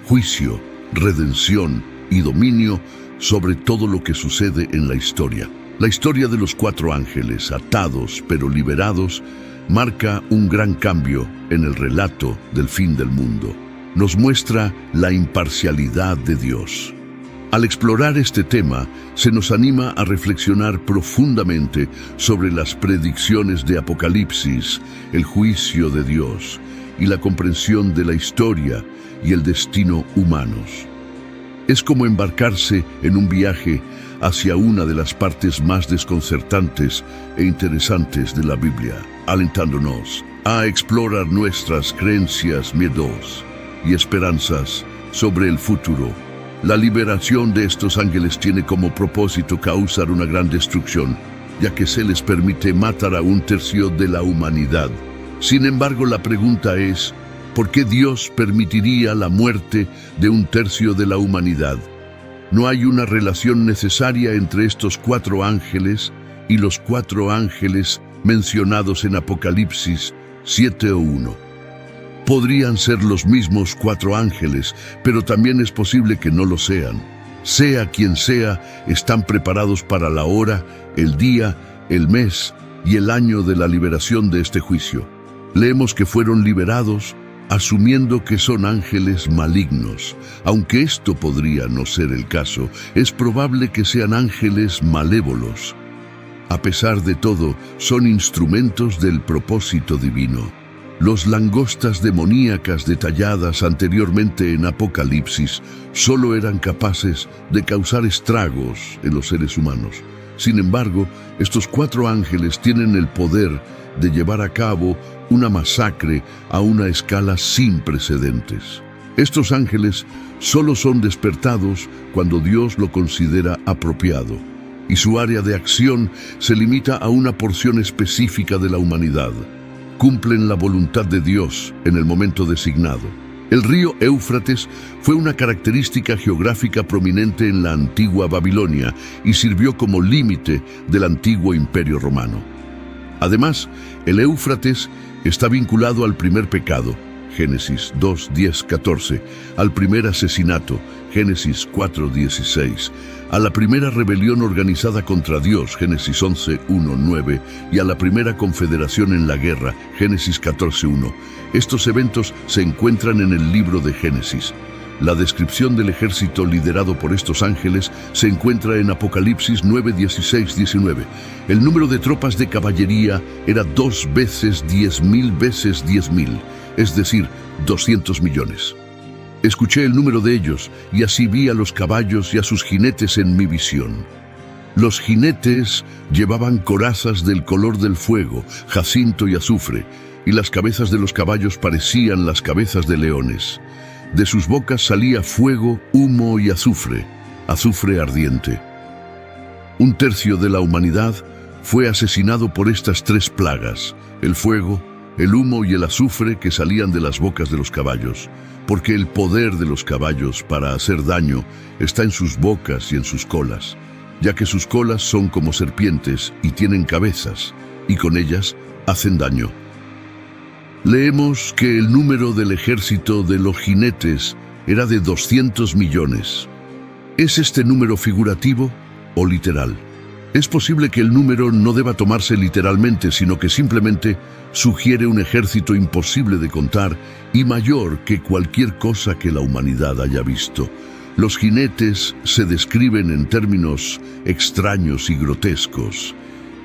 Juicio, redención y dominio sobre todo lo que sucede en la historia. La historia de los 4 ángeles, atados pero liberados, marca un gran cambio en el relato del fin del mundo. Nos muestra la imparcialidad de Dios. Al explorar este tema, se nos anima a reflexionar profundamente sobre las predicciones de Apocalipsis, el juicio de Dios y la comprensión de la historia y el destino humanos. Es como embarcarse en un viaje hacia una de las partes más desconcertantes e interesantes de la Biblia, alentándonos a explorar nuestras creencias, miedos y esperanzas sobre el futuro. La liberación de estos ángeles tiene como propósito causar una gran destrucción, ya que se les permite matar a 1/3 de la humanidad. Sin embargo, la pregunta es: ¿por qué Dios permitiría la muerte de 1/3 de la humanidad? ¿No hay una relación necesaria entre estos 4 ángeles y los 4 ángeles mencionados en Apocalipsis 7:1. Podrían ser los mismos 4 ángeles, pero también es posible que no lo sean. Sea quien sea, están preparados para la hora, el día, el mes y el año de la liberación de este juicio. Leemos que fueron liberados asumiendo que son ángeles malignos. Aunque esto podría no ser el caso, es probable que sean ángeles malévolos. A pesar de todo, son instrumentos del propósito divino. Los langostas demoníacas detalladas anteriormente en Apocalipsis solo eran capaces de causar estragos en los seres humanos. Sin embargo, estos 4 ángeles tienen el poder de llevar a cabo una masacre a una escala sin precedentes. Estos ángeles solo son despertados cuando Dios lo considera apropiado, y su área de acción se limita a una porción específica de la humanidad. Cumplen la voluntad de Dios en el momento designado. El río Éufrates fue una característica geográfica prominente en la antigua Babilonia y sirvió como límite del antiguo Imperio Romano. Además, el Éufrates está vinculado al primer pecado, Génesis 2:10-14, al primer asesinato, Génesis 4:16, a la primera rebelión organizada contra Dios, Génesis 11:1-9, y a la primera confederación en la guerra, Génesis 14:1. Estos eventos se encuentran en el libro de Génesis. La descripción del ejército liderado por estos ángeles se encuentra en Apocalipsis 9:16-19. El número de tropas de caballería era 2 veces 10.000 veces 10.000, es decir, 200 millones. Escuché el número de ellos y así vi a los caballos y a sus jinetes en mi visión. Los jinetes llevaban corazas del color del fuego, jacinto y azufre, y las cabezas de los caballos parecían las cabezas de leones. De sus bocas salía fuego, humo y azufre, azufre ardiente. 1/3 de la humanidad fue asesinado por estas 3 plagas, el fuego, el humo y el azufre que salían de las bocas de los caballos, porque el poder de los caballos para hacer daño está en sus bocas y en sus colas, ya que sus colas son como serpientes y tienen cabezas, y con ellas hacen daño. Leemos que el número del ejército de los jinetes era de 200 millones. ¿Es este número figurativo o literal? Es posible que el número no deba tomarse literalmente, sino que simplemente sugiere un ejército imposible de contar y mayor que cualquier cosa que la humanidad haya visto. Los jinetes se describen en términos extraños y grotescos.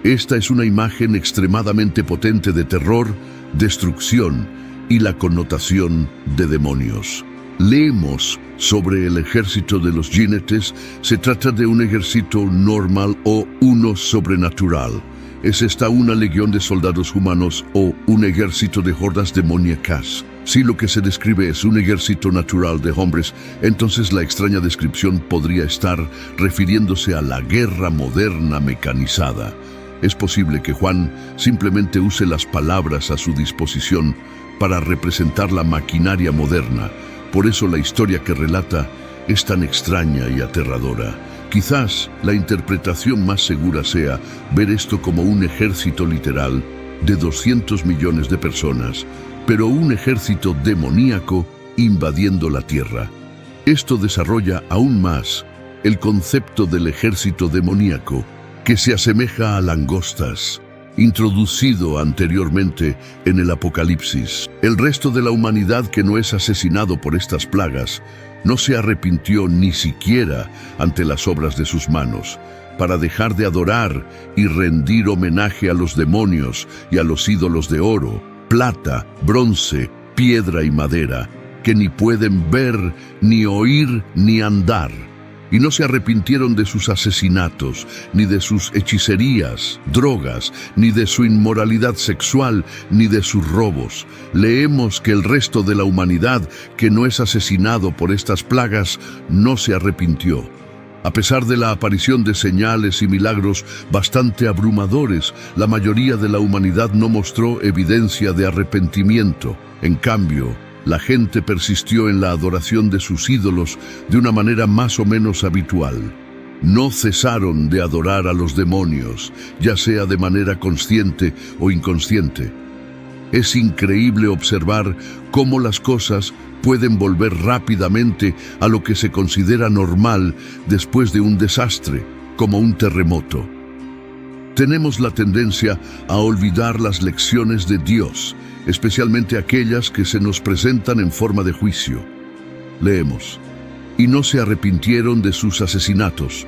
Esta es una imagen extremadamente potente de terror, destrucción y la connotación de demonios. Leemos sobre el ejército de los jinetes. Se trata de un ejército normal o uno sobrenatural. ¿Es esta una legión de soldados humanos o un ejército de hordas demoníacas? Si lo que se describe es un ejército natural de hombres, entonces la extraña descripción podría estar refiriéndose a la guerra moderna mecanizada. Es posible que Juan simplemente use las palabras a su disposición para representar la maquinaria moderna. Por eso la historia que relata es tan extraña y aterradora. Quizás la interpretación más segura sea ver esto como un ejército literal de 200 millones de personas, pero un ejército demoníaco invadiendo la tierra. Esto desarrolla aún más el concepto del ejército demoníaco, que se asemeja a langostas, introducido anteriormente en el Apocalipsis. El resto de la humanidad que no es asesinado por estas plagas no se arrepintió ni siquiera ante las obras de sus manos, para dejar de adorar y rendir homenaje a los demonios y a los ídolos de oro, plata, bronce, piedra y madera, que ni pueden ver, ni oír, ni andar. Y no se arrepintieron de sus asesinatos, ni de sus hechicerías, drogas, ni de su inmoralidad sexual, ni de sus robos. Leemos que el resto de la humanidad que no es asesinado por estas plagas no se arrepintió. A pesar de la aparición de señales y milagros bastante abrumadores, la mayoría de la humanidad no mostró evidencia de arrepentimiento. En cambio, la gente persistió en la adoración de sus ídolos de una manera más o menos habitual. no cesaron de adorar a los demonios, ya sea de manera consciente o inconsciente. Es increíble observar cómo las cosas pueden volver rápidamente a lo que se considera normal después de un desastre, como un terremoto. Tenemos la tendencia a olvidar las lecciones de Dios, especialmente aquellas que se nos presentan en forma de juicio. Leemos: y no se arrepintieron de sus asesinatos,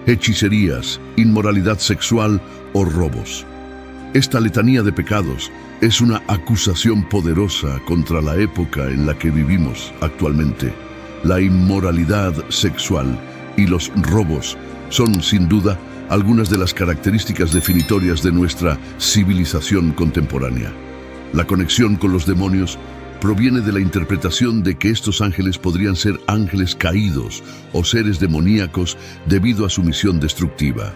hechicerías, inmoralidad sexual o robos. Esta letanía de pecados es una acusación poderosa contra la época en la que vivimos actualmente. La inmoralidad sexual y los robos son, sin duda, algunas de las características definitorias de nuestra civilización contemporánea. La conexión con los demonios proviene de la interpretación de que estos ángeles podrían ser ángeles caídos o seres demoníacos debido a su misión destructiva.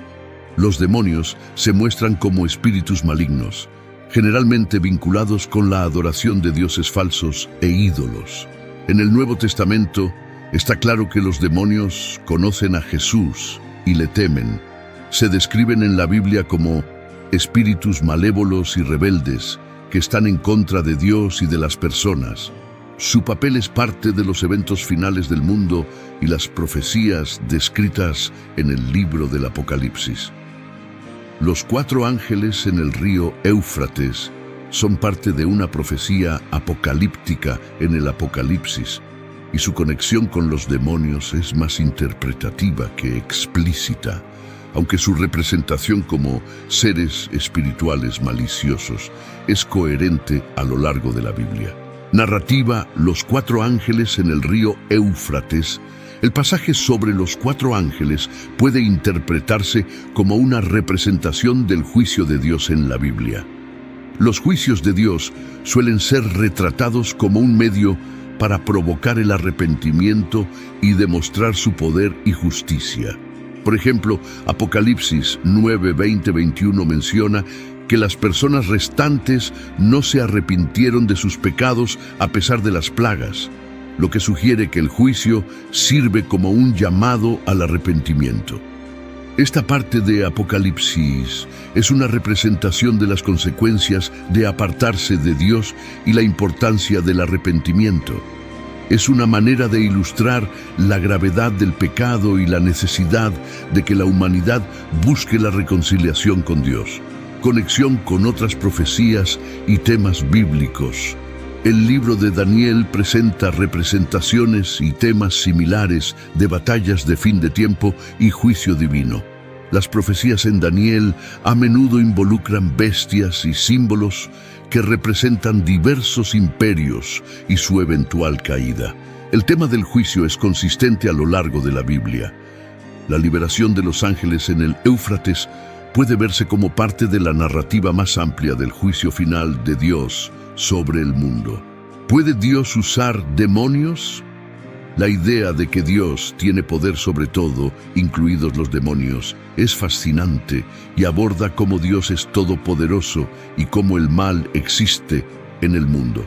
Los demonios se muestran como espíritus malignos, generalmente vinculados con la adoración de dioses falsos e ídolos. En el Nuevo Testamento está claro que los demonios conocen a Jesús y le temen. Se describen en la Biblia como espíritus malévolos y rebeldes que están en contra de Dios y de las personas. Su papel es parte de los eventos finales del mundo y las profecías descritas en el libro del Apocalipsis. Los 4 ángeles en el río Éufrates son parte de una profecía apocalíptica en el Apocalipsis, y su conexión con los demonios es más interpretativa que explícita, aunque su representación como seres espirituales maliciosos es coherente a lo largo de la Biblia. Narrativa: los 4 ángeles en el río Éufrates. El pasaje sobre los 4 ángeles puede interpretarse como una representación del juicio de Dios en la Biblia. Los juicios de Dios suelen ser retratados como un medio para provocar el arrepentimiento y demostrar su poder y justicia. Por ejemplo, Apocalipsis 9, 20, 21 menciona que las personas restantes no se arrepintieron de sus pecados a pesar de las plagas, lo que sugiere que el juicio sirve como un llamado al arrepentimiento. Esta parte de Apocalipsis es una representación de las consecuencias de apartarse de Dios y la importancia del arrepentimiento. Es una manera de ilustrar la gravedad del pecado y la necesidad de que la humanidad busque la reconciliación con Dios. Conexión con otras profecías y temas bíblicos. El libro de Daniel presenta representaciones y temas similares de batallas de fin de tiempo y juicio divino. Las profecías en Daniel a menudo involucran bestias y símbolos que representan diversos imperios y su eventual caída. El tema del juicio es consistente a lo largo de la Biblia. La liberación de los ángeles en el Éufrates puede verse como parte de la narrativa más amplia del juicio final de Dios sobre el mundo. ¿Puede Dios usar demonios? La idea de que Dios tiene poder sobre todo, incluidos los demonios, es fascinante y aborda cómo Dios es todopoderoso y cómo el mal existe en el mundo.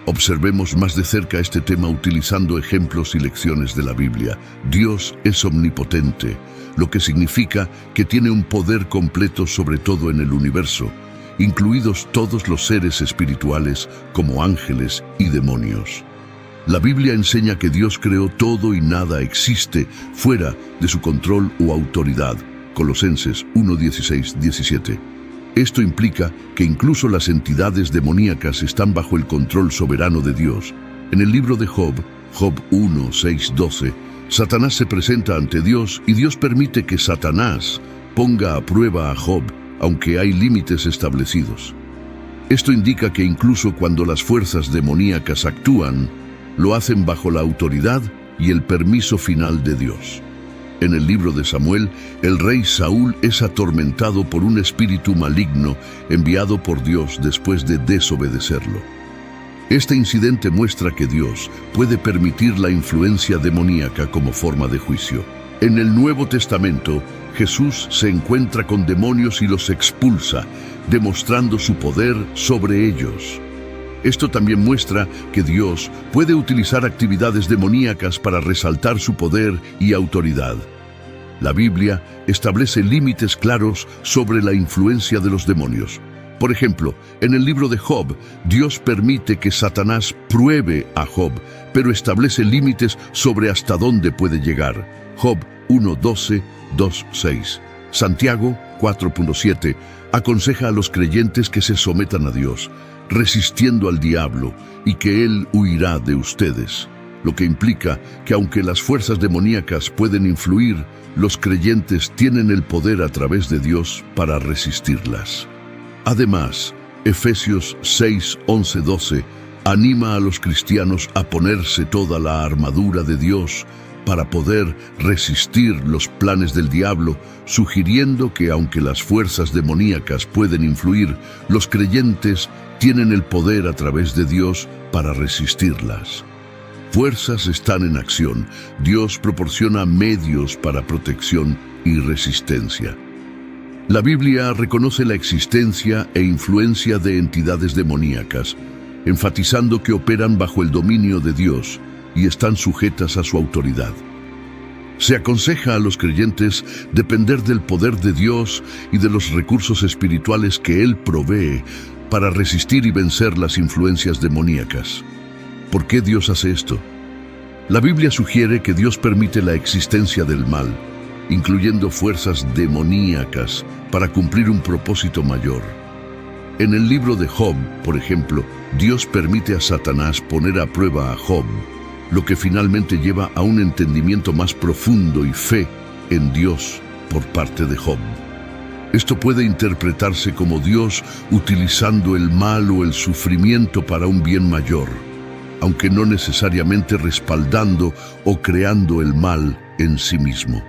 Observemos más de cerca este tema utilizando ejemplos y lecciones de la Biblia. Dios es omnipotente, lo que significa que tiene un poder completo sobre todo en el universo, incluidos todos los seres espirituales como ángeles y demonios. La Biblia enseña que Dios creó todo y nada existe fuera de su control o autoridad. Colosenses 1, 16, 17. Esto implica que incluso las entidades demoníacas están bajo el control soberano de Dios. En el libro de Job, Job 1, 6, 12, Satanás se presenta ante Dios y Dios permite que Satanás ponga a prueba a Job, aunque hay límites establecidos. Esto indica que incluso cuando las fuerzas demoníacas actúan, lo hacen bajo la autoridad y el permiso final de Dios. En el libro de Samuel, el rey Saúl es atormentado por un espíritu maligno enviado por Dios después de desobedecerlo. Este incidente muestra que Dios puede permitir la influencia demoníaca como forma de juicio. En el Nuevo Testamento, Jesús se encuentra con demonios y los expulsa, demostrando su poder sobre ellos. Esto también muestra que Dios puede utilizar actividades demoníacas para resaltar su poder y autoridad. La Biblia establece límites claros sobre la influencia de los demonios. Por ejemplo, en el libro de Job, Dios permite que Satanás pruebe a Job, pero establece límites sobre hasta dónde puede llegar. Job 1:12, 2:6. Santiago 4:7 aconseja a los creyentes que se sometan a Dios, resistiendo al diablo, y que Él huirá de ustedes. Lo que implica que aunque las fuerzas demoníacas pueden influir, los creyentes tienen el poder a través de Dios para resistirlas. Además, Efesios 6:11-12 anima a los cristianos a ponerse toda la armadura de Dios para poder resistir los planes del diablo, sugiriendo que aunque las fuerzas demoníacas pueden influir, los creyentes tienen el poder a través de Dios para resistirlas. Fuerzas están en acción. Dios proporciona medios para protección y resistencia. La Biblia reconoce la existencia e influencia de entidades demoníacas, enfatizando que operan bajo el dominio de Dios y están sujetas a su autoridad. Se aconseja a los creyentes depender del poder de Dios y de los recursos espirituales que Él provee para resistir y vencer las influencias demoníacas. ¿Por qué Dios hace esto? La Biblia sugiere que Dios permite la existencia del mal, incluyendo fuerzas demoníacas, para cumplir un propósito mayor. En el libro de Job, por ejemplo, Dios permite a Satanás poner a prueba a Job, lo que finalmente lleva a un entendimiento más profundo y fe en Dios por parte de Job. Esto puede interpretarse como Dios utilizando el mal o el sufrimiento para un bien mayor, aunque no necesariamente respaldando o creando el mal en sí mismo.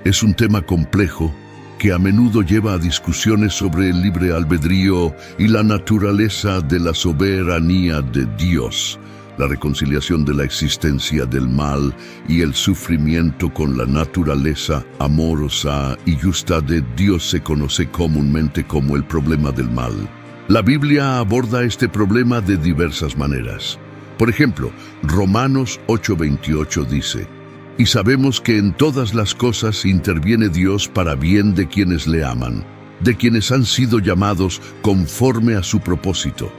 Es un tema complejo que a menudo lleva a discusiones sobre el libre albedrío y la naturaleza de la soberanía de Dios. La reconciliación de la existencia del mal y el sufrimiento con la naturaleza amorosa y justa de Dios se conoce comúnmente como el problema del mal. La Biblia aborda este problema de diversas maneras. Por ejemplo, Romanos 8:28 dice: y sabemos que en todas las cosas interviene Dios para bien de quienes le aman, de quienes han sido llamados conforme a su propósito,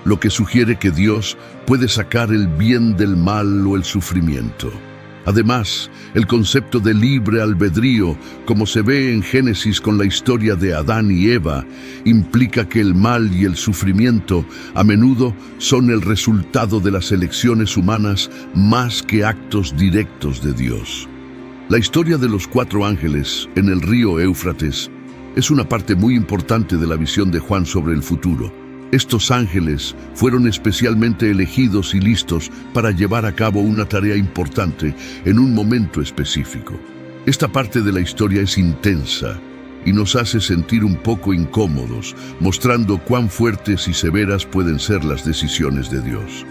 lo que sugiere que Dios puede sacar el bien del mal o el sufrimiento. Además, el concepto de libre albedrío, como se ve en Génesis con la historia de Adán y Eva, implica que el mal y el sufrimiento a menudo son el resultado de las elecciones humanas más que actos directos de Dios. La historia de los 4 ángeles en el río Éufrates es una parte muy importante de la visión de Juan sobre el futuro. Estos ángeles fueron especialmente elegidos y listos para llevar a cabo una tarea importante en un momento específico. Esta parte de la historia es intensa y nos hace sentir un poco incómodos, mostrando cuán fuertes y severas pueden ser las decisiones de Dios.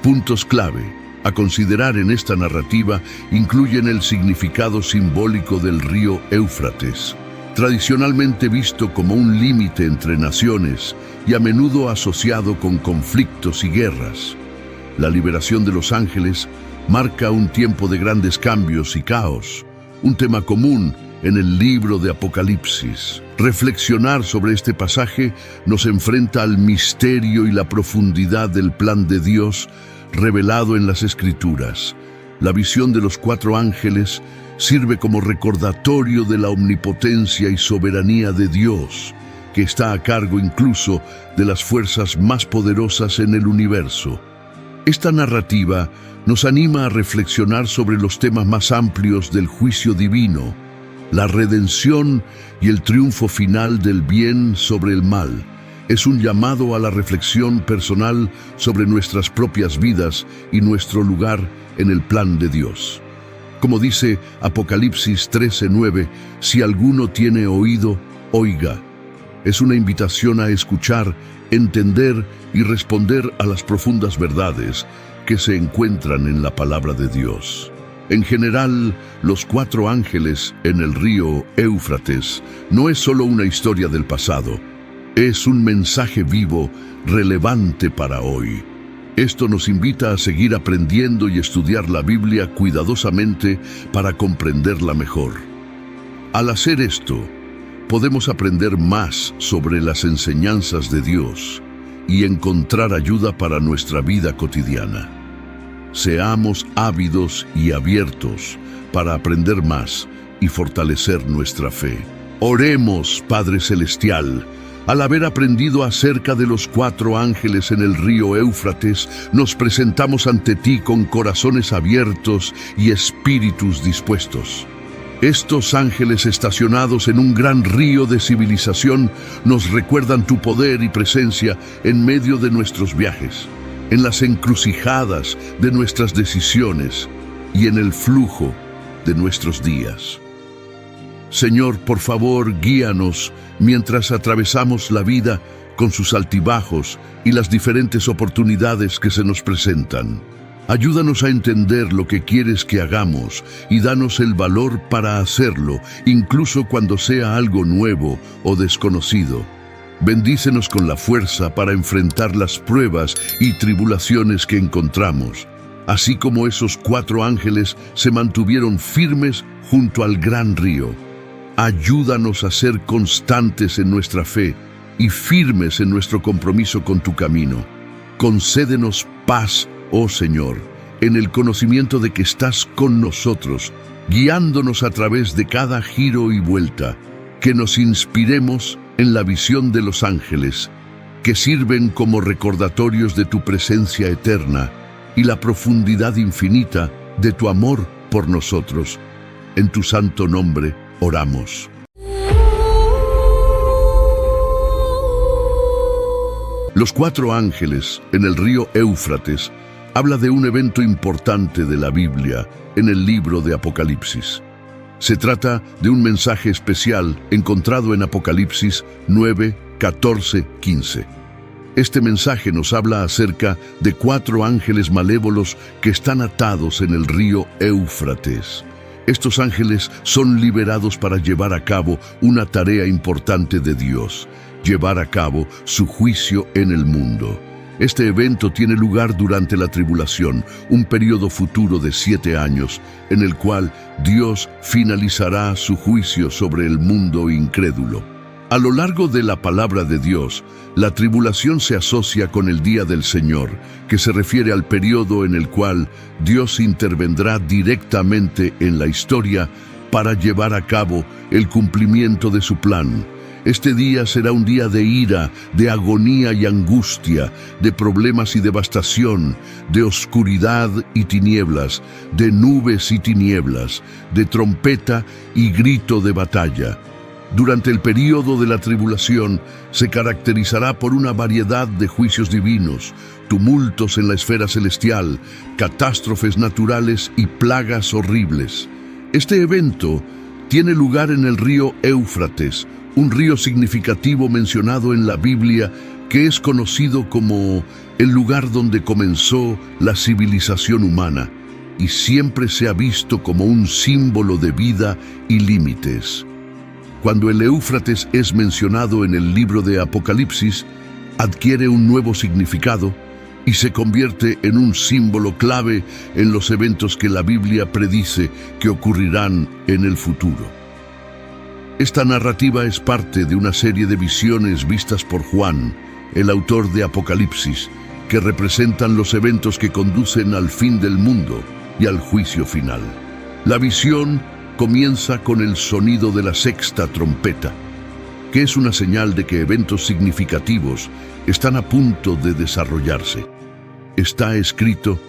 Puntos clave a considerar en esta narrativa incluyen el significado simbólico del río Éufrates, tradicionalmente visto como un límite entre naciones y a menudo asociado con conflictos y guerras. La liberación de los ángeles marca un tiempo de grandes cambios y caos, un tema común en el libro de Apocalipsis. Reflexionar sobre este pasaje nos enfrenta al misterio y la profundidad del plan de Dios revelado en las Escrituras. La visión de los 4 ángeles sirve como recordatorio de la omnipotencia y soberanía de Dios, que está a cargo incluso de las fuerzas más poderosas en el universo. Esta narrativa nos anima a reflexionar sobre los temas más amplios del juicio divino, la redención y el triunfo final del bien sobre el mal. Es un llamado a la reflexión personal sobre nuestras propias vidas y nuestro lugar en el plan de Dios. Como dice Apocalipsis 13:9, si alguno tiene oído, oiga. Es una invitación a escuchar, entender y responder a las profundas verdades que se encuentran en la palabra de Dios. En general, los 4 ángeles en el río Éufrates no es solo una historia del pasado, es un mensaje vivo, relevante para hoy. Esto nos invita a seguir aprendiendo y estudiar la Biblia cuidadosamente para comprenderla mejor. Al hacer esto, podemos aprender más sobre las enseñanzas de Dios y encontrar ayuda para nuestra vida cotidiana. Seamos ávidos y abiertos para aprender más y fortalecer nuestra fe. Oremos, Padre Celestial. Al haber aprendido acerca de los 4 ángeles en el río Éufrates, nos presentamos ante ti con corazones abiertos y espíritus dispuestos. Estos ángeles estacionados en un gran río de civilización nos recuerdan tu poder y presencia en medio de nuestros viajes, en las encrucijadas de nuestras decisiones y en el flujo de nuestros días. Señor, por favor, guíanos mientras atravesamos la vida con sus altibajos y las diferentes oportunidades que se nos presentan. Ayúdanos a entender lo que quieres que hagamos y danos el valor para hacerlo, incluso cuando sea algo nuevo o desconocido. Bendícenos con la fuerza para enfrentar las pruebas y tribulaciones que encontramos, así como esos 4 ángeles se mantuvieron firmes junto al gran río. Ayúdanos a ser constantes en nuestra fe y firmes en nuestro compromiso con tu camino. Concédenos paz, oh Señor, en el conocimiento de que estás con nosotros, guiándonos a través de cada giro y vuelta. Que nos inspiremos en la visión de los ángeles, que sirven como recordatorios de tu presencia eterna y la profundidad infinita de tu amor por nosotros. En tu santo nombre oramos. Los 4 ángeles en el río Éufrates habla de un evento importante de la Biblia en el libro de Apocalipsis. Se trata de un mensaje especial encontrado en Apocalipsis 9, 14, 15. Este mensaje nos habla acerca de 4 ángeles malévolos que están atados en el río Éufrates. Estos ángeles son liberados para llevar a cabo una tarea importante de Dios, llevar a cabo su juicio en el mundo. Este evento tiene lugar durante la tribulación, un periodo futuro de 7 años, en el cual Dios finalizará su juicio sobre el mundo incrédulo. A lo largo de la palabra de Dios, la tribulación se asocia con el día del Señor, que se refiere al periodo en el cual Dios intervendrá directamente en la historia para llevar a cabo el cumplimiento de su plan. Este día será un día de ira, de agonía y angustia, de problemas y devastación, de oscuridad y tinieblas, de nubes y tinieblas, de trompeta y grito de batalla. Durante el período de la tribulación se caracterizará por una variedad de juicios divinos, tumultos en la esfera celestial, catástrofes naturales y plagas horribles. Este evento tiene lugar en el río Éufrates, un río significativo mencionado en la Biblia que es conocido como el lugar donde comenzó la civilización humana y siempre se ha visto como un símbolo de vida y límites. Cuando el Éufrates es mencionado en el libro de Apocalipsis, adquiere un nuevo significado y se convierte en un símbolo clave en los eventos que la Biblia predice que ocurrirán en el futuro. Esta narrativa es parte de una serie de visiones vistas por Juan, el autor de Apocalipsis, que representan los eventos que conducen al fin del mundo y al juicio final. La visión comienza con el sonido de la 6ª trompeta, que es una señal de que eventos significativos están a punto de desarrollarse. Está escrito: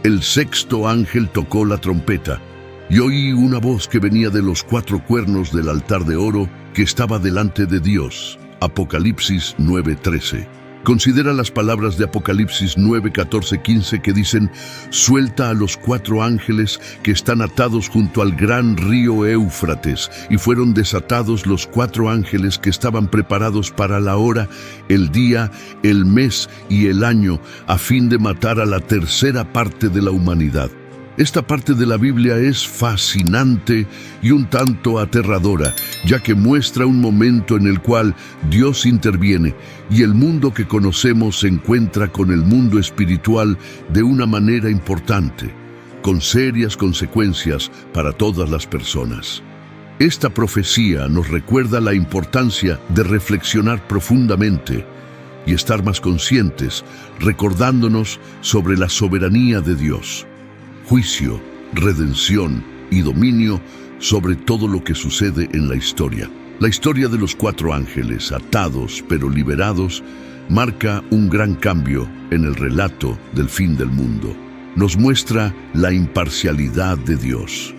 el 6º ángel tocó la trompeta, y oí una voz que venía de los 4 cuernos del altar de oro que estaba delante de Dios. Apocalipsis 9:13. Considera las palabras de Apocalipsis 9, 14, 15 que dicen: suelta a los 4 ángeles que están atados junto al gran río Éufrates, y fueron desatados los 4 ángeles que estaban preparados para la hora, el día, el mes y el año, a fin de matar a la 1/3 parte de la humanidad. Esta parte de la Biblia es fascinante y un tanto aterradora, ya que muestra un momento en el cual Dios interviene y el mundo que conocemos se encuentra con el mundo espiritual de una manera importante, con serias consecuencias para todas las personas. Esta profecía nos recuerda la importancia de reflexionar profundamente y estar más conscientes, recordándonos sobre la soberanía de Dios, juicio, redención y dominio sobre todo lo que sucede en la historia. La historia de los 4 ángeles, atados pero liberados, marca un gran cambio en el relato del fin del mundo. Nos muestra la imparcialidad de Dios.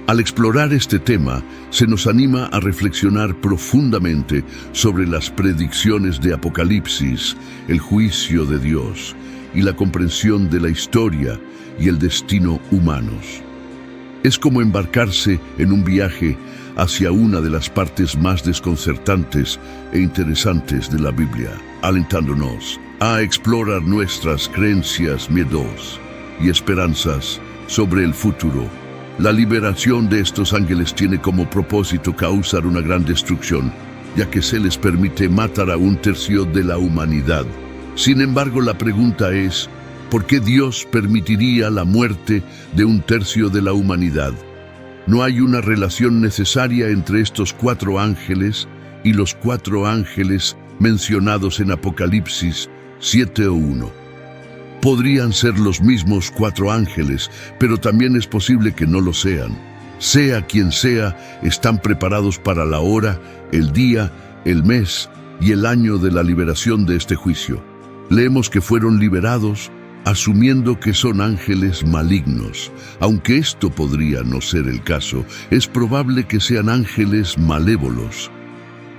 Al explorar este tema, se nos anima a reflexionar profundamente sobre las predicciones de Apocalipsis, el juicio de Dios y la comprensión de la historia y el destino humanos. Es como embarcarse en un viaje hacia una de las partes más desconcertantes e interesantes de la Biblia, alentándonos a explorar nuestras creencias, miedos y esperanzas sobre el futuro. La liberación de estos ángeles tiene como propósito causar una gran destrucción, ya que se les permite matar a 1/3 de la humanidad. Sin embargo, la pregunta es, ¿por qué Dios permitiría la muerte de 1/3 de la humanidad? No hay una relación necesaria entre estos 4 ángeles y los 4 ángeles mencionados en Apocalipsis 7:1. Podrían ser los mismos 4 ángeles, pero también es posible que no lo sean. Sea quien sea, están preparados para la hora, el día, el mes y el año de la liberación de este juicio. Leemos que fueron liberados asumiendo que son ángeles malignos. Aunque esto podría no ser el caso, es probable que sean ángeles malévolos.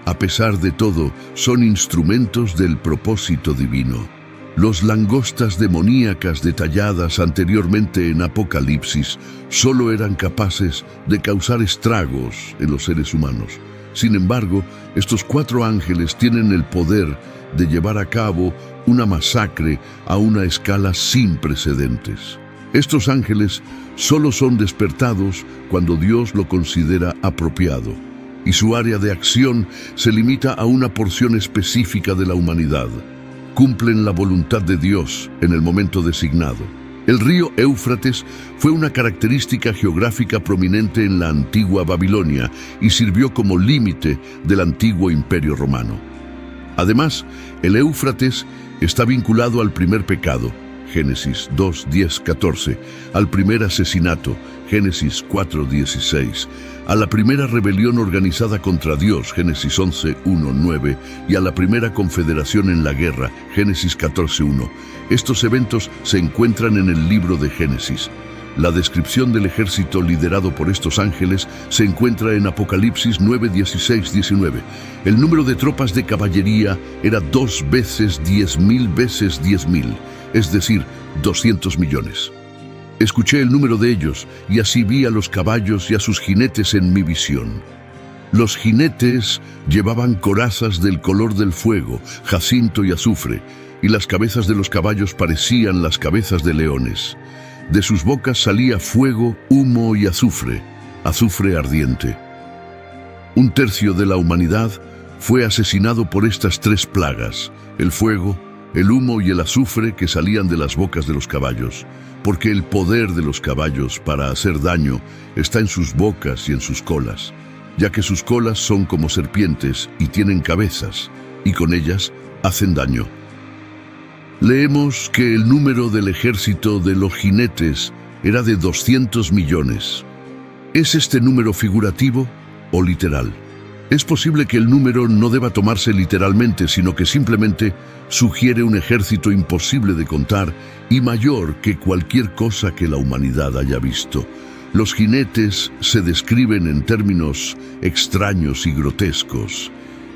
A pesar de todo, son instrumentos del propósito divino. Los langostas demoníacas detalladas anteriormente en Apocalipsis solo eran capaces de causar estragos en los seres humanos. Sin embargo, estos 4 ángeles tienen el poder de llevar a cabo una masacre a una escala sin precedentes. Estos ángeles solo son despertados cuando Dios lo considera apropiado, y su área de acción se limita a una porción específica de la humanidad. Cumplen la voluntad de Dios en el momento designado. El río Éufrates fue una característica geográfica prominente en la antigua Babilonia y sirvió como límite del antiguo Imperio Romano. Además, el Éufrates está vinculado al primer pecado, Génesis 2:10-14, al primer asesinato, Génesis 4:16, a la primera rebelión organizada contra Dios, Génesis 11:1-9, y a la primera confederación en la guerra, Génesis 14:1. Estos eventos se encuentran en el libro de Génesis. La descripción del ejército liderado por estos ángeles se encuentra en Apocalipsis 9:16-19. El número de tropas de caballería era 2 veces 10.000 veces 10.000, es decir, 200 millones. Escuché el número de ellos y así vi a los caballos y a sus jinetes en mi visión. Los jinetes llevaban corazas del color del fuego, jacinto y azufre, y las cabezas de los caballos parecían las cabezas de leones. De sus bocas salía fuego, humo y azufre, azufre ardiente. 1/3 de la humanidad fue asesinado por estas 3 plagas, el fuego, el humo y el azufre que salían de las bocas de los caballos, porque el poder de los caballos para hacer daño está en sus bocas y en sus colas, ya que sus colas son como serpientes y tienen cabezas, y con ellas hacen daño. Leemos que el número del ejército de los jinetes era de 200 millones. ¿Es este número figurativo o literal? Es posible que el número no deba tomarse literalmente, sino que simplemente sugiere un ejército imposible de contar y mayor que cualquier cosa que la humanidad haya visto. Los jinetes se describen en términos extraños y grotescos.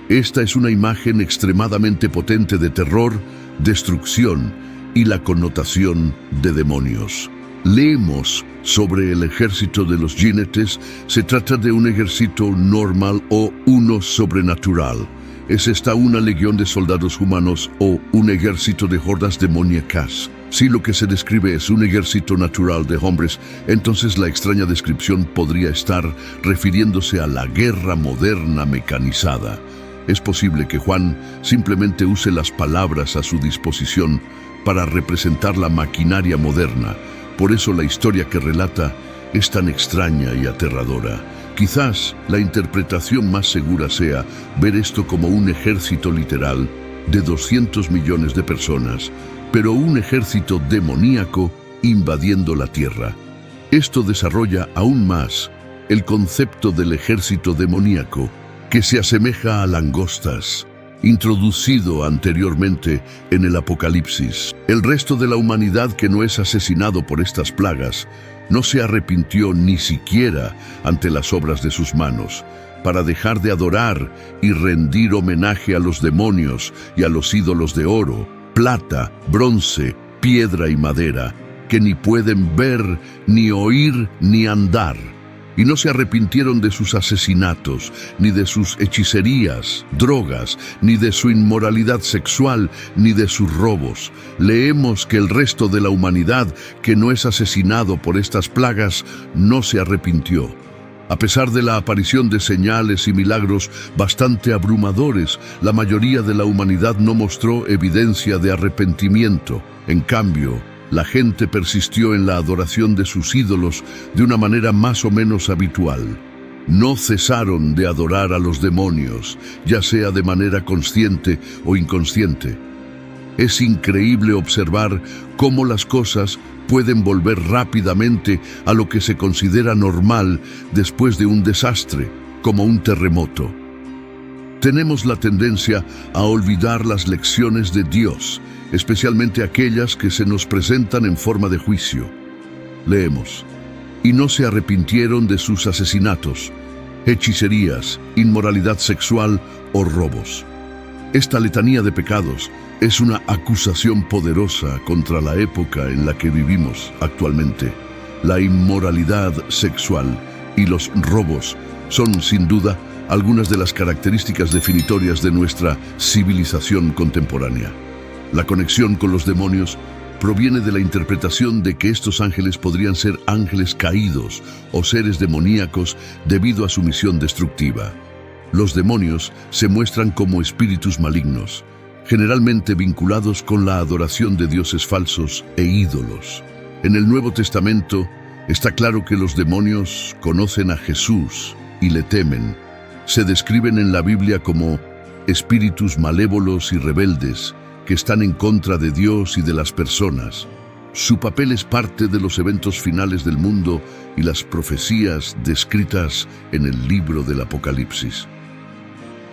Esta es una imagen extremadamente potente de terror, destrucción y la connotación de demonios. Leemos sobre el ejército de los jinetes. Se trata de un ejército normal o uno sobrenatural. ¿Es esta una legión de soldados humanos o un ejército de hordas demoníacas? Si lo que se describe es un ejército natural de hombres, entonces la extraña descripción podría estar refiriéndose a la guerra moderna mecanizada. Es posible que Juan simplemente use las palabras a su disposición para representar la maquinaria moderna. Por eso la historia que relata es tan extraña y aterradora. Quizás la interpretación más segura sea ver esto como un ejército literal de 200 millones de personas, pero un ejército demoníaco invadiendo la tierra. Esto desarrolla aún más el concepto del ejército demoníaco, que se asemeja a langostas, introducido anteriormente en el Apocalipsis. El resto de la humanidad que no es asesinado por estas plagas no se arrepintió ni siquiera ante las obras de sus manos, para dejar de adorar y rendir homenaje a los demonios y a los ídolos de oro, plata, bronce, piedra y madera, que ni pueden ver, ni oír, ni andar. Y no se arrepintieron de sus asesinatos, ni de sus hechicerías, drogas, ni de su inmoralidad sexual, ni de sus robos. Leemos que el resto de la humanidad que no es asesinado por estas plagas no se arrepintió. A pesar de la aparición de señales y milagros bastante abrumadores, la mayoría de la humanidad no mostró evidencia de arrepentimiento. En cambio, la gente persistió en la adoración de sus ídolos de una manera más o menos habitual. No cesaron de adorar a los demonios, ya sea de manera consciente o inconsciente. Es increíble observar cómo las cosas pueden volver rápidamente a lo que se considera normal después de un desastre, como un terremoto. Tenemos la tendencia a olvidar las lecciones de Dios, especialmente aquellas que se nos presentan en forma de juicio. Leemos: y no se arrepintieron de sus asesinatos, hechicerías, inmoralidad sexual o robos. Esta letanía de pecados es una acusación poderosa contra la época en la que vivimos actualmente. La inmoralidad sexual y los robos son, sin duda, algunas de las características definitorias de nuestra civilización contemporánea. La conexión con los demonios proviene de la interpretación de que estos ángeles podrían ser ángeles caídos o seres demoníacos debido a su misión destructiva. Los demonios se muestran como espíritus malignos, generalmente vinculados con la adoración de dioses falsos e ídolos. En el Nuevo Testamento está claro que los demonios conocen a Jesús y le temen. Se describen en la Biblia como espíritus malévolos y rebeldes que están en contra de Dios y de las personas. Su papel es parte de los eventos finales del mundo y las profecías descritas en el libro del Apocalipsis.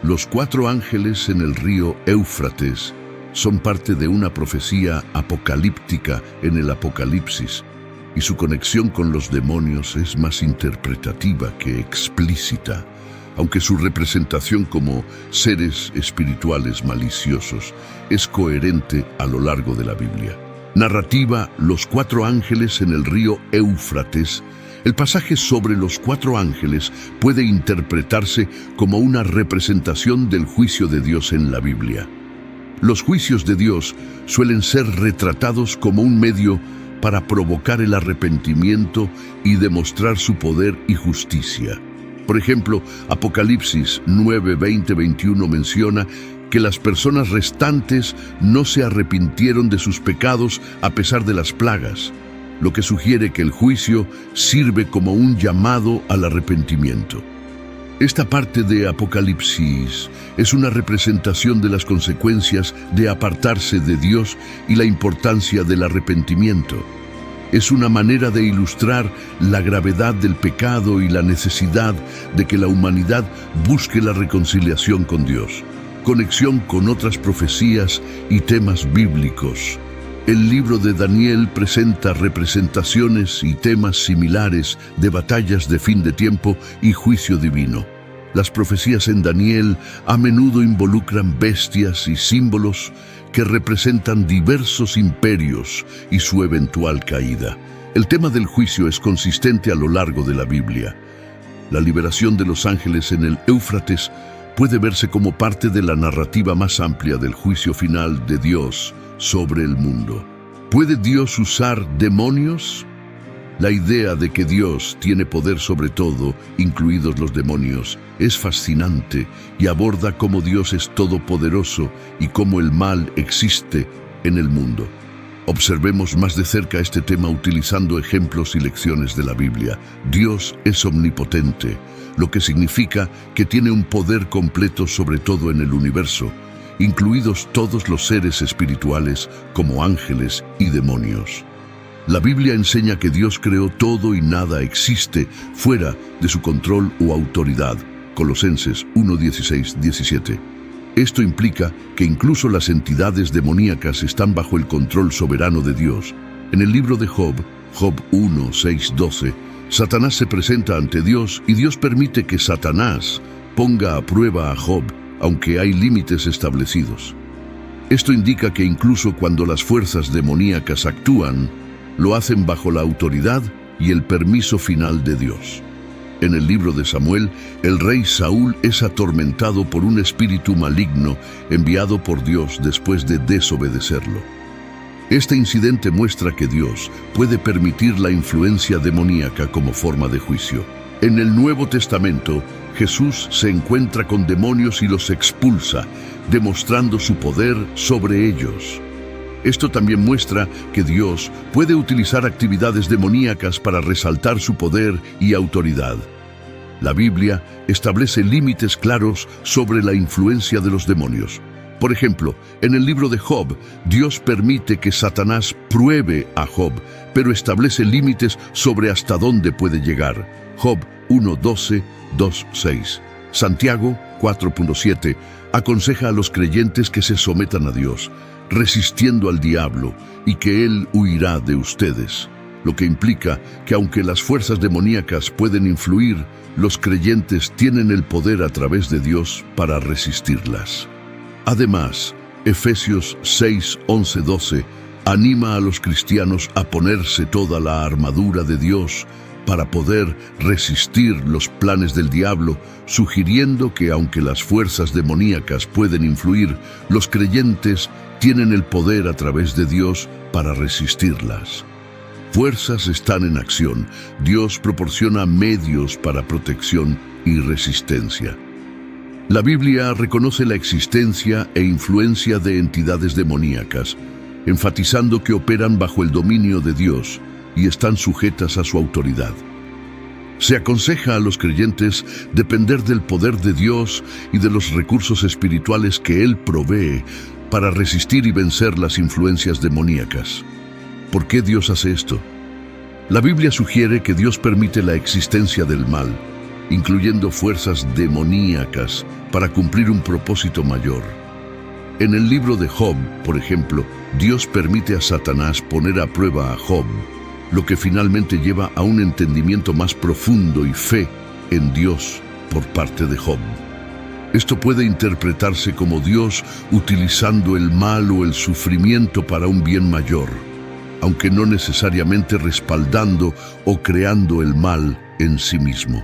Los 4 ángeles en el río Éufrates son parte de una profecía apocalíptica en el Apocalipsis, y su conexión con los demonios es más interpretativa que explícita, aunque su representación como seres espirituales maliciosos es coherente a lo largo de la Biblia. Narrativa: los 4 ángeles en el río Éufrates. El pasaje sobre los 4 ángeles puede interpretarse como una representación del juicio de Dios en la Biblia. Los juicios de Dios suelen ser retratados como un medio para provocar el arrepentimiento y demostrar su poder y justicia. Por ejemplo, Apocalipsis 9, 20, 21 menciona que las personas restantes no se arrepintieron de sus pecados a pesar de las plagas, lo que sugiere que el juicio sirve como un llamado al arrepentimiento. Esta parte de Apocalipsis es una representación de las consecuencias de apartarse de Dios y la importancia del arrepentimiento. Es una manera de ilustrar la gravedad del pecado y la necesidad de que la humanidad busque la reconciliación con Dios. Conexión con otras profecías y temas bíblicos. El libro de Daniel presenta representaciones y temas similares de batallas de fin de tiempo y juicio divino. Las profecías en Daniel a menudo involucran bestias y símbolos que representan diversos imperios y su eventual caída. El tema del juicio es consistente a lo largo de la Biblia. La liberación de los ángeles en el Éufrates puede verse como parte de la narrativa más amplia del juicio final de Dios sobre el mundo. ¿Puede Dios usar demonios? La idea de que Dios tiene poder sobre todo, incluidos los demonios, es fascinante y aborda cómo Dios es todopoderoso y cómo el mal existe en el mundo. Observemos más de cerca este tema utilizando ejemplos y lecciones de la Biblia. Dios es omnipotente, lo que significa que tiene un poder completo sobre todo en el universo, incluidos todos los seres espirituales como ángeles y demonios. La Biblia enseña que Dios creó todo y nada existe fuera de su control o autoridad. Colosenses 1:16-17. Esto implica que incluso las entidades demoníacas están bajo el control soberano de Dios. En el libro de Job, Job 1:6-12, Satanás se presenta ante Dios y Dios permite que Satanás ponga a prueba a Job, aunque hay límites establecidos. Esto indica que incluso cuando las fuerzas demoníacas actúan, lo hacen bajo la autoridad y el permiso final de Dios. En el libro de Samuel, el rey Saúl es atormentado por un espíritu maligno enviado por Dios después de desobedecerlo. Este incidente muestra que Dios puede permitir la influencia demoníaca como forma de juicio. En el Nuevo Testamento, Jesús se encuentra con demonios y los expulsa, demostrando su poder sobre ellos. Esto también muestra que Dios puede utilizar actividades demoníacas para resaltar su poder y autoridad. La Biblia establece límites claros sobre la influencia de los demonios. Por ejemplo, en el libro de Job, Dios permite que Satanás pruebe a Job, pero establece límites sobre hasta dónde puede llegar. Job 1:12, 2:6. Santiago 4:7 aconseja a los creyentes que se sometan a Dios, resistiendo al diablo, y que él huirá de ustedes. Lo que implica que aunque las fuerzas demoníacas pueden influir, los creyentes tienen el poder a través de Dios para resistirlas. Además, Efesios 6:11-12 anima a los cristianos a ponerse toda la armadura de Dios para poder resistir los planes del diablo, sugiriendo que aunque las fuerzas demoníacas pueden influir, los creyentes tienen el poder a través de Dios para resistirlas. Fuerzas están en acción. Dios proporciona medios para protección y resistencia. La Biblia reconoce la existencia e influencia de entidades demoníacas, enfatizando que operan bajo el dominio de Dios y están sujetas a su autoridad. Se aconseja a los creyentes depender del poder de Dios y de los recursos espirituales que Él provee para resistir y vencer las influencias demoníacas. ¿Por qué Dios hace esto? La Biblia sugiere que Dios permite la existencia del mal, incluyendo fuerzas demoníacas, para cumplir un propósito mayor. En el libro de Job, por ejemplo, Dios permite a Satanás poner a prueba a Job, lo que finalmente lleva a un entendimiento más profundo y fe en Dios por parte de Job. Esto puede interpretarse como Dios utilizando el mal o el sufrimiento para un bien mayor, aunque no necesariamente respaldando o creando el mal en sí mismo.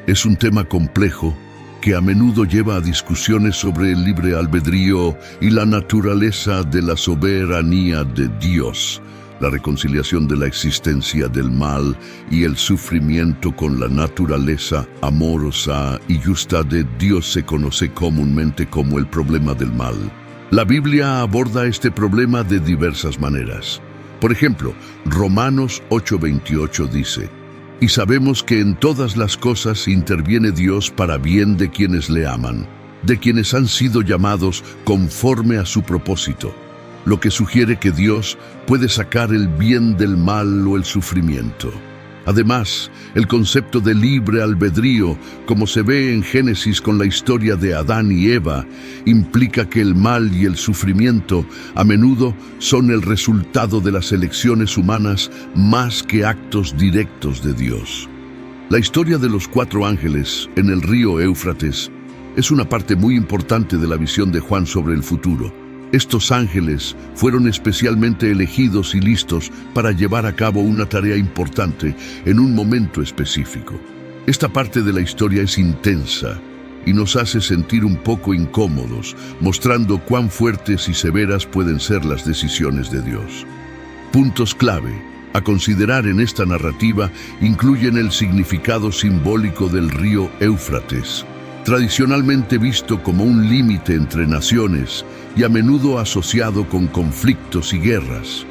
Es un tema complejo que a menudo lleva a discusiones sobre el libre albedrío y la naturaleza de la soberanía de Dios, la reconciliación de la existencia del mal y el sufrimiento con la naturaleza amorosa y justa de Dios se conoce comúnmente como el problema del mal. La Biblia aborda este problema de diversas maneras. Por ejemplo, Romanos 8:28 dice: «Y sabemos que en todas las cosas interviene Dios para bien de quienes le aman, de quienes han sido llamados conforme a su propósito», lo que sugiere que Dios puede sacar el bien del mal o el sufrimiento. Además, el concepto de libre albedrío, como se ve en Génesis con la historia de Adán y Eva, implica que el mal y el sufrimiento a menudo son el resultado de las elecciones humanas más que actos directos de Dios. La historia de los 4 ángeles en el río Éufrates es una parte muy importante de la visión de Juan sobre el futuro. Estos ángeles fueron especialmente elegidos y listos para llevar a cabo una tarea importante en un momento específico. Esta parte de la historia es intensa y nos hace sentir un poco incómodos, mostrando cuán fuertes y severas pueden ser las decisiones de Dios. Puntos clave a considerar en esta narrativa incluyen el significado simbólico del río Éufrates, tradicionalmente visto como un límite entre naciones y a menudo asociado con conflictos y guerras.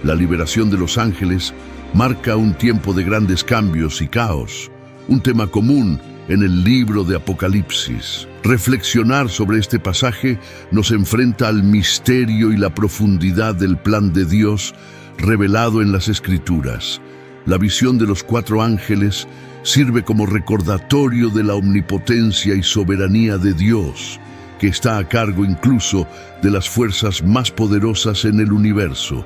La liberación de los ángeles marca un tiempo de grandes cambios y caos, un tema común en el libro de Apocalipsis. Reflexionar sobre este pasaje nos enfrenta al misterio y la profundidad del plan de Dios revelado en las Escrituras. La visión de los 4 ángeles sirve como recordatorio de la omnipotencia y soberanía de Dios, que está a cargo incluso de las fuerzas más poderosas en el universo.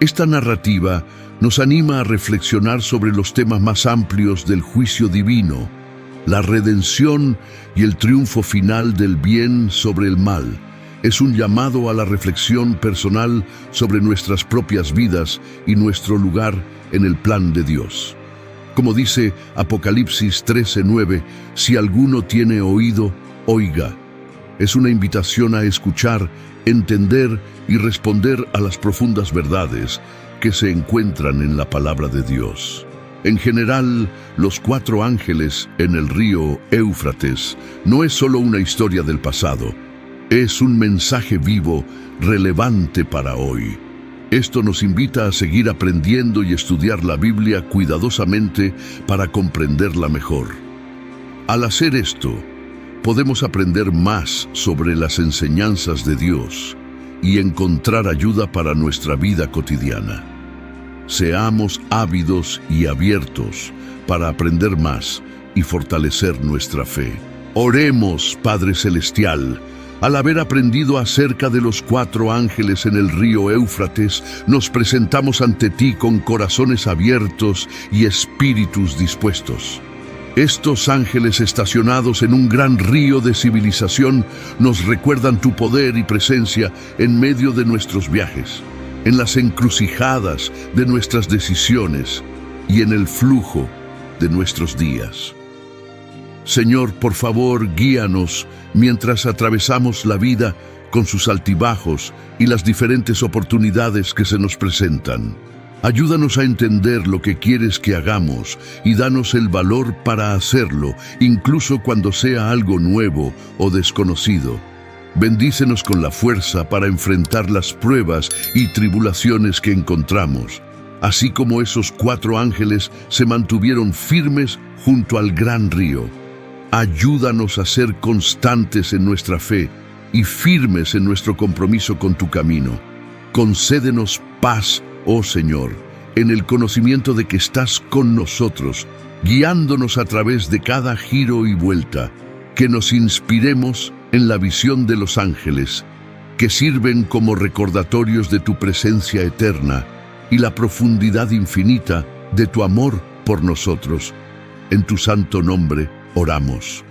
Esta narrativa nos anima a reflexionar sobre los temas más amplios del juicio divino, la redención y el triunfo final del bien sobre el mal. Es un llamado a la reflexión personal sobre nuestras propias vidas y nuestro lugar en el plan de Dios. Como dice Apocalipsis 13:9, si alguno tiene oído, oiga. Es una invitación a escuchar, entender y responder a las profundas verdades que se encuentran en la palabra de Dios. En general, los 4 ángeles en el río Éufrates no es solo una historia del pasado, es un mensaje vivo, relevante para hoy. Esto nos invita a seguir aprendiendo y estudiar la Biblia cuidadosamente para comprenderla mejor. Al hacer esto, podemos aprender más sobre las enseñanzas de Dios y encontrar ayuda para nuestra vida cotidiana. Seamos ávidos y abiertos para aprender más y fortalecer nuestra fe. Oremos, Padre Celestial. Al haber aprendido acerca de los 4 ángeles en el río Éufrates, nos presentamos ante ti con corazones abiertos y espíritus dispuestos. Estos ángeles estacionados en un gran río de civilización nos recuerdan tu poder y presencia en medio de nuestros viajes, en las encrucijadas de nuestras decisiones y en el flujo de nuestros días. Señor, por favor, guíanos mientras atravesamos la vida con sus altibajos y las diferentes oportunidades que se nos presentan. Ayúdanos a entender lo que quieres que hagamos y danos el valor para hacerlo, incluso cuando sea algo nuevo o desconocido. Bendícenos con la fuerza para enfrentar las pruebas y tribulaciones que encontramos, así como esos 4 ángeles se mantuvieron firmes junto al gran río. Ayúdanos a ser constantes en nuestra fe y firmes en nuestro compromiso con tu camino. Concédenos paz, oh Señor, en el conocimiento de que estás con nosotros, guiándonos a través de cada giro y vuelta, que nos inspiremos en la visión de los ángeles, que sirven como recordatorios de tu presencia eterna y la profundidad infinita de tu amor por nosotros. En tu santo nombre oramos.